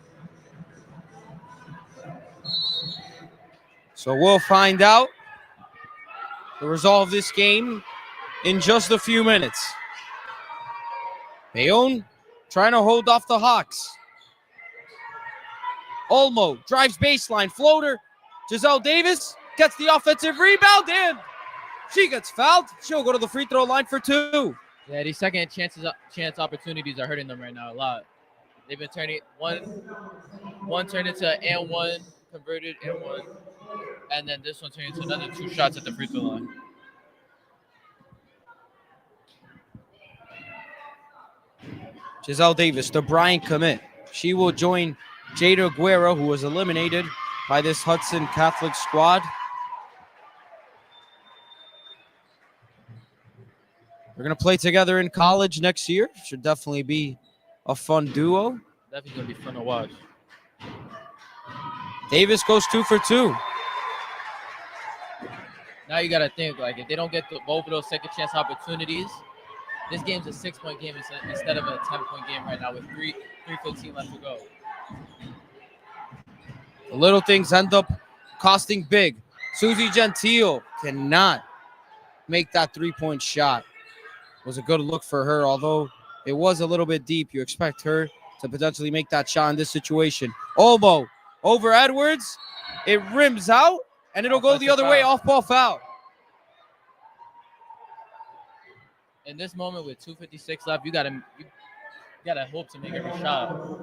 So we'll find out the result of this game in just a few minutes. Bayonne trying to hold off the Hawks. Olmo drives baseline, floater. Giselle Davis gets the offensive rebound and she gets fouled. She'll go to the free throw line for 2. Yeah, these second chance opportunities are hurting them right now a lot. They've been turning one turned into an and one, converted and one, and then this one turned into another 2 shots at the free throw line. Giselle Davis, the Bryant commit. She will join Jada Guerra, who was eliminated by this Hudson Catholic squad. They're going to play together in college next year. Should definitely be a fun duo. Definitely going to be fun to watch. Davis goes 2 for 2. Now you got to think, like, if they don't get both of those second chance opportunities, this game's a 6-point game instead of a 10-point game right now with 3:15 left to go. The little things end up costing big. Susie Gentile cannot make that 3-point shot. It was a good look for her, although it was a little bit deep. You expect her to potentially make that shot in this situation. Olmo over Edwards. It rims out, and it'll go the other way, off-ball foul. In this moment with 2:56 left, you gotta hope to make every shot.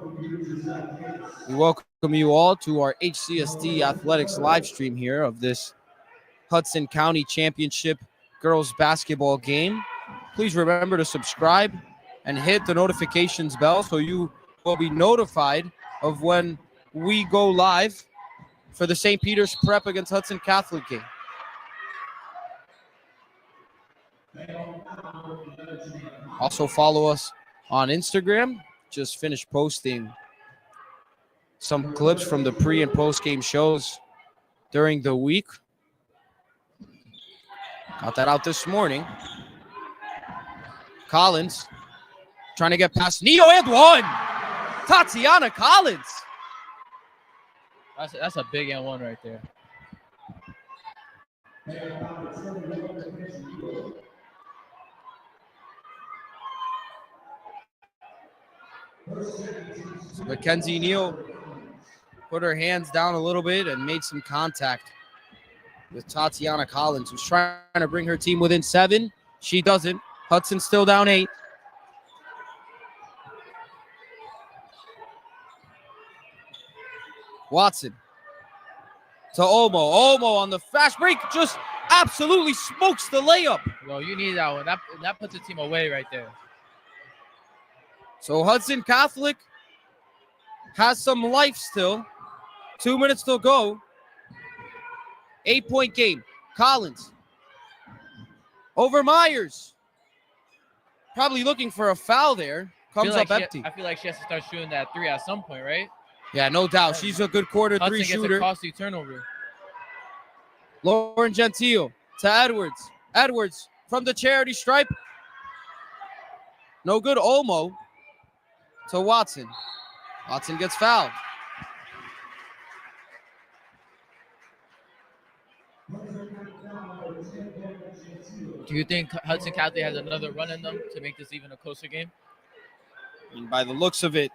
We welcome you all to our HCST Athletics live stream here of this Hudson County Championship girls basketball game. Please remember to subscribe and hit the notifications bell so you will be notified of when we go live for the St. Peter's Prep against Hudson Catholic game. Also follow us on Instagram. Just finished posting some clips from the pre and post game shows during the week. Got that out this morning. Collins trying to get past Neo and 1. Tatiana Collins. That's a big N1 right there. Mackenzie Neal put her hands down a little bit and made some contact with Tatiana Collins, who's trying to bring her team within 7. She doesn't. Hudson still down 8. Watson to Olmo. Olmo on the fast break just absolutely smokes the layup. Yo, you need that one. That puts the team away right there. So Hudson Catholic has some life still. 2 minutes to go. 8-point game. Collins over Myers. Probably looking for a foul there. Comes up empty. I feel like she has to start shooting that 3 at some point, right? Yeah, no doubt. She's a good quarter Hudson 3 gets shooter. a costly turnover. Lauren Gentile to Edwards. Edwards from the charity stripe. No good. Olmo to Watson. Watson gets fouled. Do you think Hudson Catholic has another run in them to make this even a closer game? I mean, by the looks of it,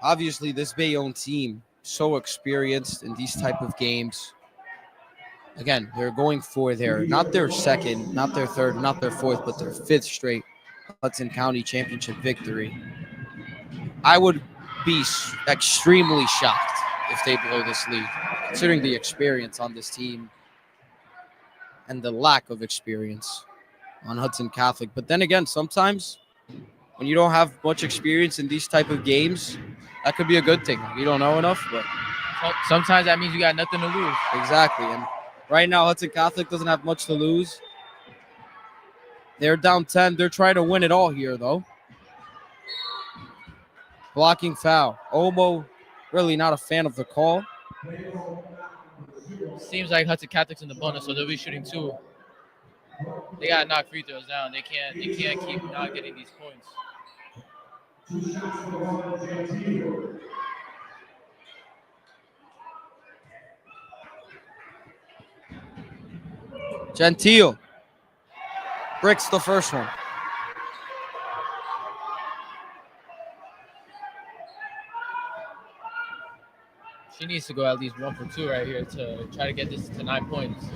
obviously this Bayonne team so experienced in these type of games. Again, they're going for not their second, not their third, not their fourth, but their 5th straight Hudson County Championship victory. I would be extremely shocked if they blow this lead, considering the experience on this team and the lack of experience on Hudson Catholic. But then again, sometimes when you don't have much experience in these type of games, that could be a good thing. You don't know enough, but sometimes that means you got nothing to lose. Exactly. And right now, Hudson Catholic doesn't have much to lose. They're down 10. They're trying to win it all here, though. Blocking foul. Olmo, really not a fan of the call. Seems like Hudson Catholic's in the bonus, so they'll be shooting 2. They gotta knock free throws down. They can't keep not getting these points. Gentile bricks the first one. She needs to go at least 1 for 2 right here to try to get this to 9 points.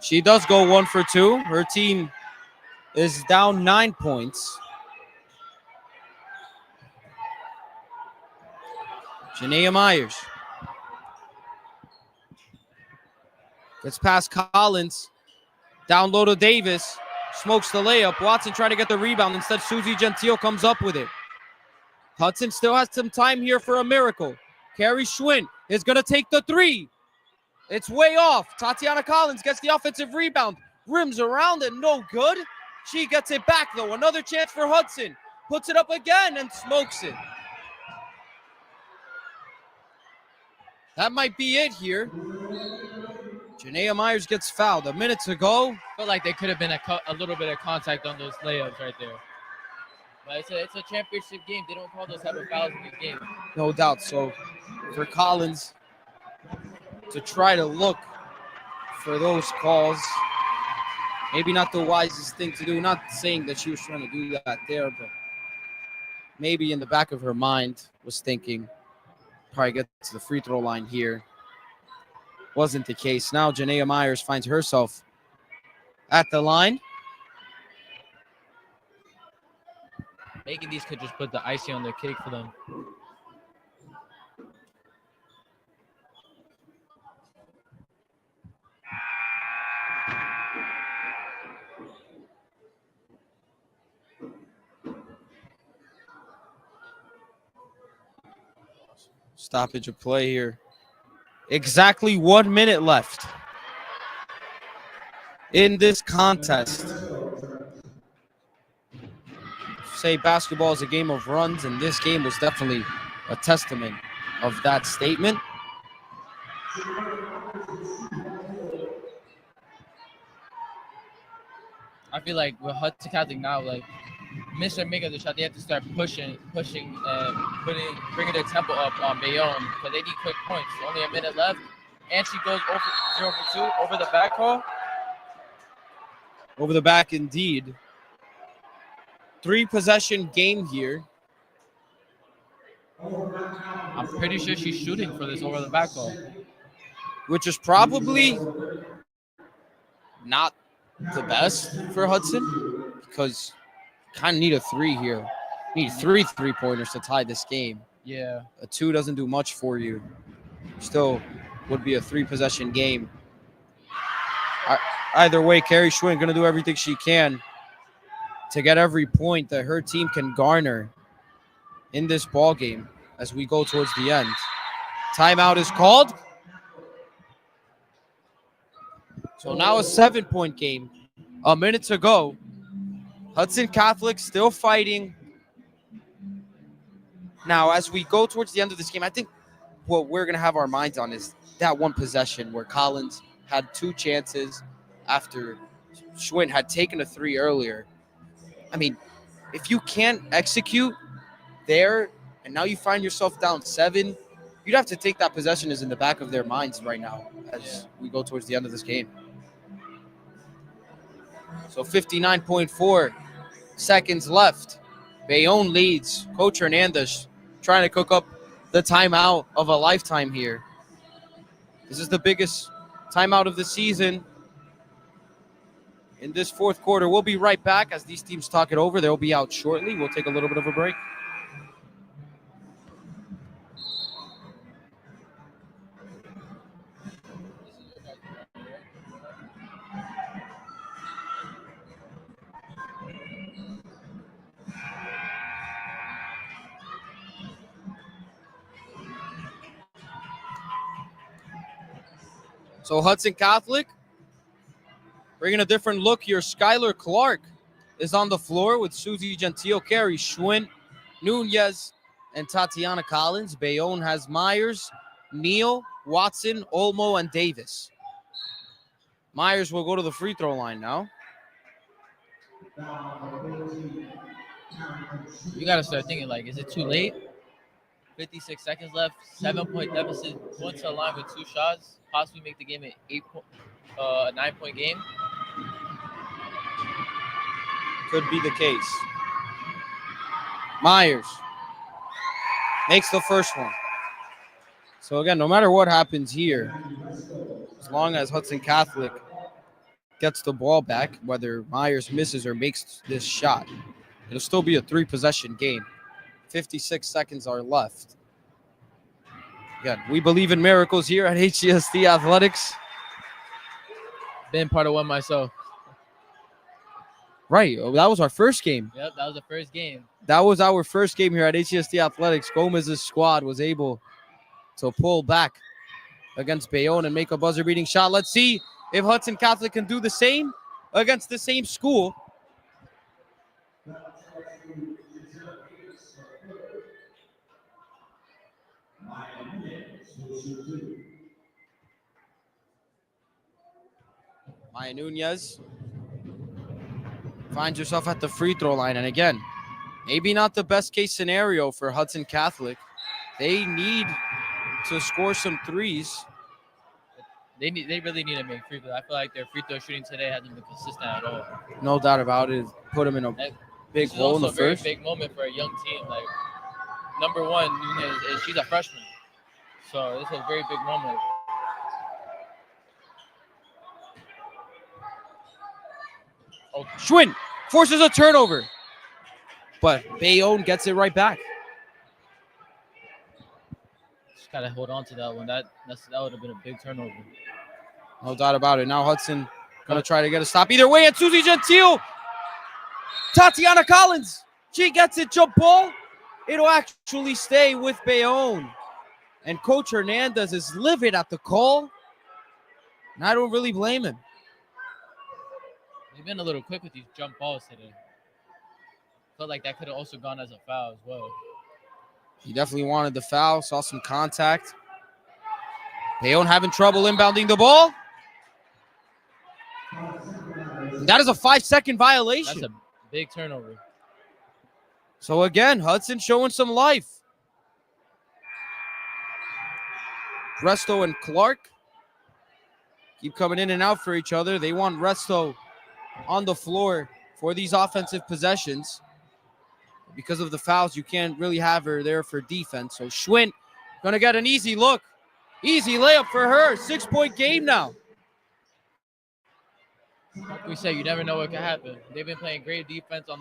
She does go 1 for 2. Her team is down 9 points. Janaea Myers gets past Collins. Down low to Davis. Smokes the layup. Watson trying to get the rebound. Instead, Susie Gentile comes up with it. Hudson still has some time here for a miracle. Carrie Schwinn is going to take the 3. It's way off. Tatiana Collins gets the offensive rebound. Rims around it. No good. She gets it back, though. Another chance for Hudson. Puts it up again and smokes it. That might be it here. Janaea Myers gets fouled. A minute to go. Felt like there could have been a little bit of contact on those layups right there. But it's a championship game. They don't call those type of fouls in these games. No doubt. So for Collins to try to look for those calls, maybe not the wisest thing to do. Not saying that she was trying to do that there, but maybe in the back of her mind was thinking, probably get to the free throw line here. Wasn't the case. Now Janaea Myers finds herself at the line. Making these could just put the icing on the cake for them. Stoppage of play here. Exactly 1 minute left in this contest. Say basketball is a game of runs, and this game was definitely a testament of that statement. I feel like with Hudson Catholic now, like miss or make of the shot, they have to start pushing, and bringing their tempo up on Bayonne because they need quick points. Only a minute left, and she goes over 0 for 2 over the back call. Over the back, indeed. 3-possession game here. I'm pretty sure she's shooting for this over the back call. Which is probably not the best for Hudson because kind of need a 3 here. Need 3 3-pointers to tie this game. Yeah. A 2 doesn't do much for you. Still would be a 3-possession game. Either way, Carrie Schwinn going to do everything she can to get every point that her team can garner in this ball game as we go towards the end. Timeout is called. So now a 7-point game. A minute to go. Hudson Catholic still fighting. Now, as we go towards the end of this game, I think what we're going to have our minds on is that one possession where Collins had 2 chances after Schwinn had taken a 3 earlier. I mean, if you can't execute there and now you find yourself down 7, you'd have to take that possession as in the back of their minds right now as we go towards the end of this game. So 59.4 seconds left. Bayonne leads. Coach Hernandez trying to cook up the timeout of a lifetime here. This is the biggest timeout of the season in this fourth quarter. We'll be right back as these teams talk it over. They'll be out shortly. We'll take a little bit of a break. So Hudson Catholic bringing a different look here. Skylar Clark is on the floor with Susie Gentile, Carrie Schwinn, Nunez, and Tatiana Collins. Bayonne has Myers, Neal, Watson, Olmo, and Davis. Myers will go to the free throw line now. You got to start thinking, like, is it too late? 56 seconds left, 7-point deficit, going to the line with 2 shots, possibly make the game an 9-point game. Could be the case. Myers makes the first one. So again, no matter what happens here, as long as Hudson Catholic gets the ball back, whether Myers misses or makes this shot, it'll still be a 3-possession game. 56 seconds are left. Again, we believe in miracles here at HCST Athletics. Been part of one myself. Right. That was our first game. Yep, that was the first game. That was our first game here at HCST Athletics. Gomez's squad was able to pull back against Bayonne and make a buzzer-beating shot. Let's see if Hudson Catholic can do the same against the same school. Maya Nunez finds herself at the free throw line. And again, maybe not the best case scenario for Hudson Catholic. They need to score some threes. They really need to make free throws. I feel like their free throw shooting today hasn't been consistent at all. No doubt about it. Put them in a big hole in the first. It's a very big moment for a young team. Like, number one, she's a freshman. So this is a very big moment. Oh, Schwinn forces a turnover. But Bayonne gets it right back. Just got to hold on to that one. That would have been a big turnover. No doubt about it. Now Hudson going to try to get a stop either way. And Susie Gentile. Tatiana Collins. She gets it. Jump ball. It'll actually stay with Bayonne. And Coach Hernandez is livid at the call. And I don't really blame him. They've been a little quick with these jump balls today. Felt like that could have also gone as a foul as well. He definitely wanted the foul. Saw some contact. Bayonne having trouble inbounding the ball. That is a 5-second violation. That's a big turnover. So again, Hudson showing some life. Resto and Clark keep coming in and out for each other. They want Resto on the floor for these offensive possessions. Because of the fouls, you can't really have her there for defense. So Schwint gonna get an easy look. Easy layup for her. 6-point game now. Like we said, you never know what can happen. They've been playing great defense on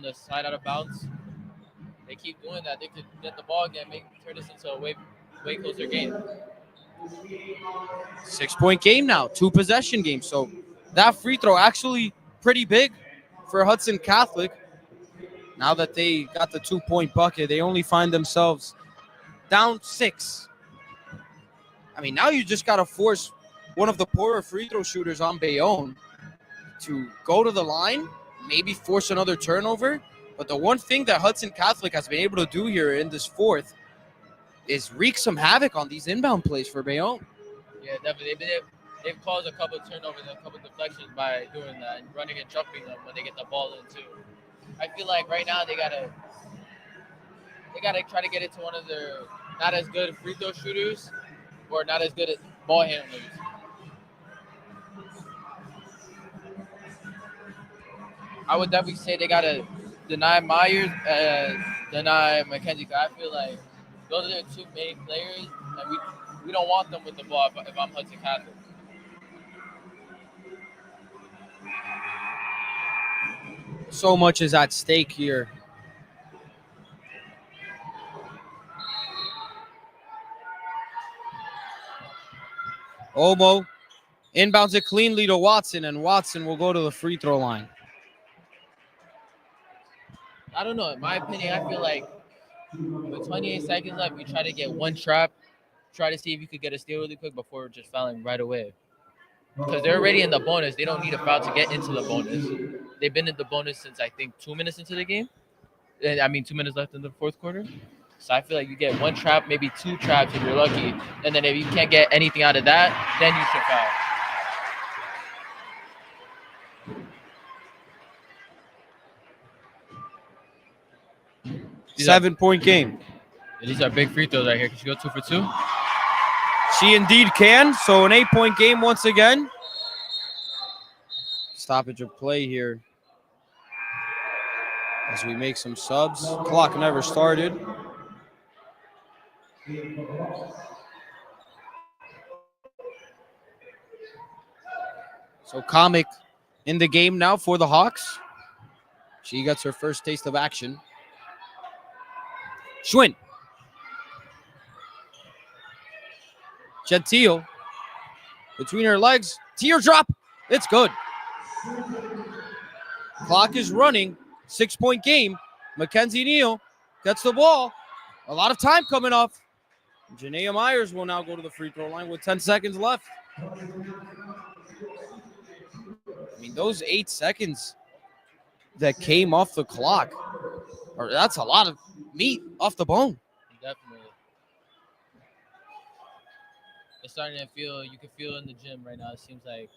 the side out of bounds. They keep doing that. They could get the ball again, turn this into a way closer game. 6-point game now. 2-possession game. So that free throw actually pretty big for Hudson Catholic. Now that they got the 2-point bucket, they only find themselves down 6. I mean, now you just got to force one of the poorer free throw shooters on Bayonne to go to the line, maybe force another turnover. But the one thing that Hudson Catholic has been able to do here in this fourth is wreak some havoc on these inbound plays for Bayonne. Yeah, definitely. They've caused a couple of turnovers and a couple of deflections by doing that and running and jumping them when they get the ball in too. I feel like right now they gotta try to get it to one of their not as good free throw shooters or not as good at ball handlers. I would definitely say they gotta deny Myers and deny McKenzie. I feel like those are their two main players, and we don't want them with the ball if I'm Hudson Catholic. So much is at stake here. Omo inbounds it cleanly to Watson, and Watson will go to the free throw line. I don't know. In my opinion, I feel like with 28 seconds left, you try to get one trap, try to see if you could get a steal really quick before just fouling right away. Because they're already in the bonus. They don't need a foul to get into the bonus. They've been in the bonus since, I think, 2 minutes into the game. 2 minutes left in the fourth quarter. So I feel like you get one trap, maybe 2 traps if you're lucky. And then if you can't get anything out of that, then you should foul. 7-point game. These are big free throws right here. Can she go 2 for 2? She indeed can. So an 8-point game once again. Stoppage of play here as we make some subs. Clock never started. So Comic in the game now for the Hawks. She gets her first taste of action. Schwinn. Gentile between her legs. Teardrop. It's good. Clock is running. 6-point game. Mackenzie Neal gets the ball. A lot of time coming off. Janaea Myers will now go to the free throw line with 10 seconds left. I mean, those 8 seconds that came off the clock, that's a lot of meat off the bone. Definitely. It's starting to feel, you can feel in the gym right now. It seems like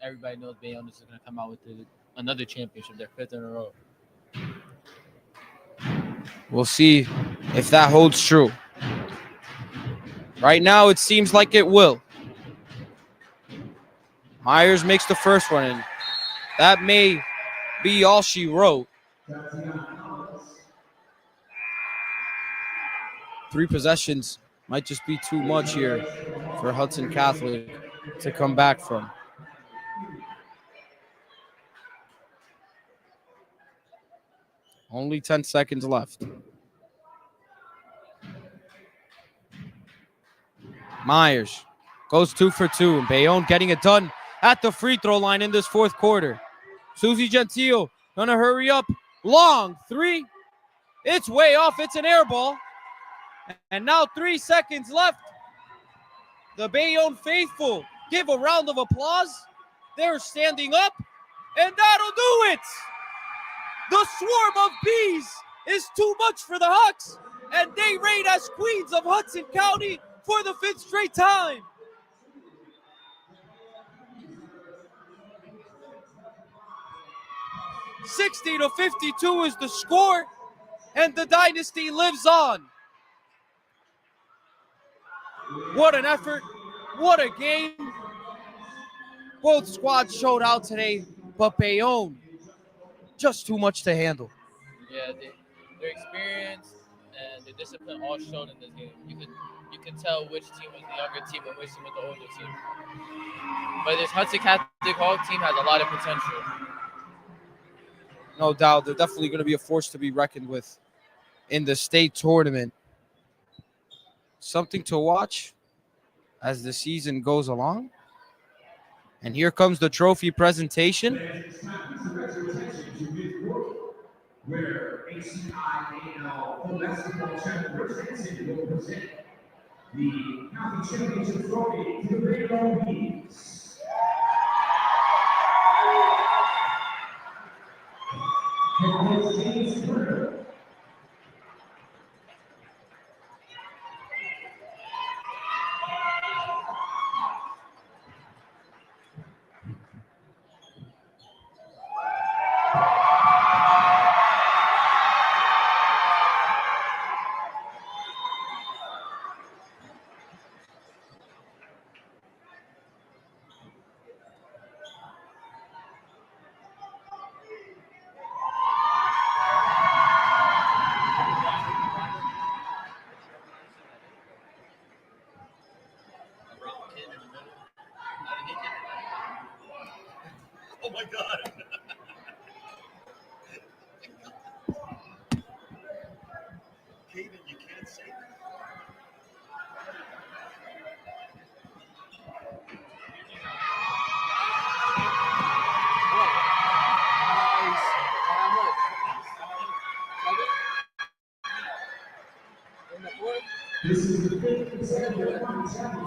everybody knows Bayonne is going to come out with another championship, their 5th in a row. We'll see if that holds true. Right now, it seems like it will. Myers makes the first one, and that may be all she wrote. 3 possessions might just be too much here for Hudson Catholic to come back from. Only 10 seconds left. Myers goes 2 for 2. And Bayonne getting it done at the free throw line in this fourth quarter. Susie Gentile gonna hurry up. Long 3. It's way off. It's an air ball. And now 3 seconds left. The Bayonne faithful give a round of applause. They're standing up, and that'll do it. The swarm of bees is too much for the Hawks, and they reign as queens of Hudson County for the 5th straight time. $60-52 is the score, and the dynasty lives on. What an effort. What a game. Both squads showed out today, but Bayonne, just too much to handle. Yeah, their experience and the discipline all showed in this game. You could tell which team was the younger team and which team was the older team. But this Hudson Catholic Hawk team has a lot of potential. No doubt, they're definitely going to be a force to be reckoned with in the state tournament. Something to watch as the season goes along. And here comes the trophy presentation. Where HCIAL Home Basketball Championship will present the county championship trophy to the Bayonne Bees. Head coach James Turner. Oh my God. Caden, you can't say that.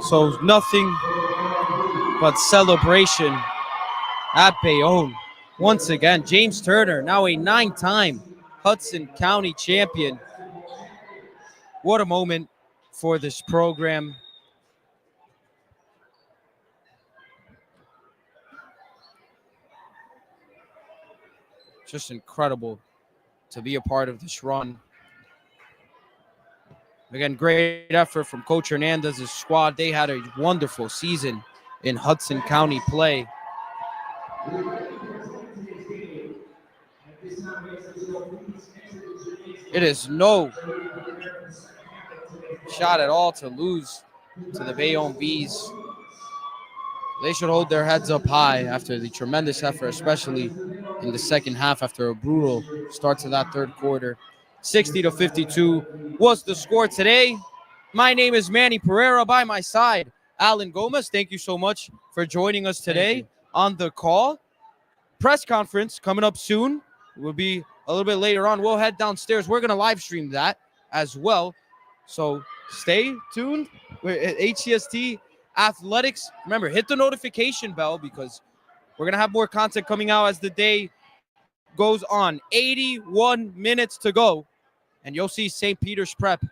So nothing but celebration at Bayonne. Once again, James Turner, now a 9-time Hudson County champion. What a moment for this program. Just incredible to be a part of this run. Again, great effort from Coach Hernandez's squad. They had a wonderful season in Hudson County play. It is no shot at all to lose to the Bayonne Bees. They should hold their heads up high after the tremendous effort, especially in the second half after a brutal start to that third quarter. 60-52 was the score today. My name is Manny Pereira. By my side, Alan Gomez. Thank you so much for joining us today on the call. Press conference coming up soon. It will be a little bit later on. We'll head downstairs. We're going to live stream that as well. So stay tuned. We're at HCST Athletics. Remember, hit the notification bell because we're going to have more content coming out as the day goes on. 81 minutes to go, and you'll see St. Peter's Prep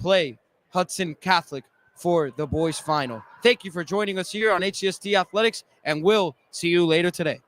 play Hudson Catholic for the boys final. Thank you for joining us here on HCST Athletics, and we'll see you later today.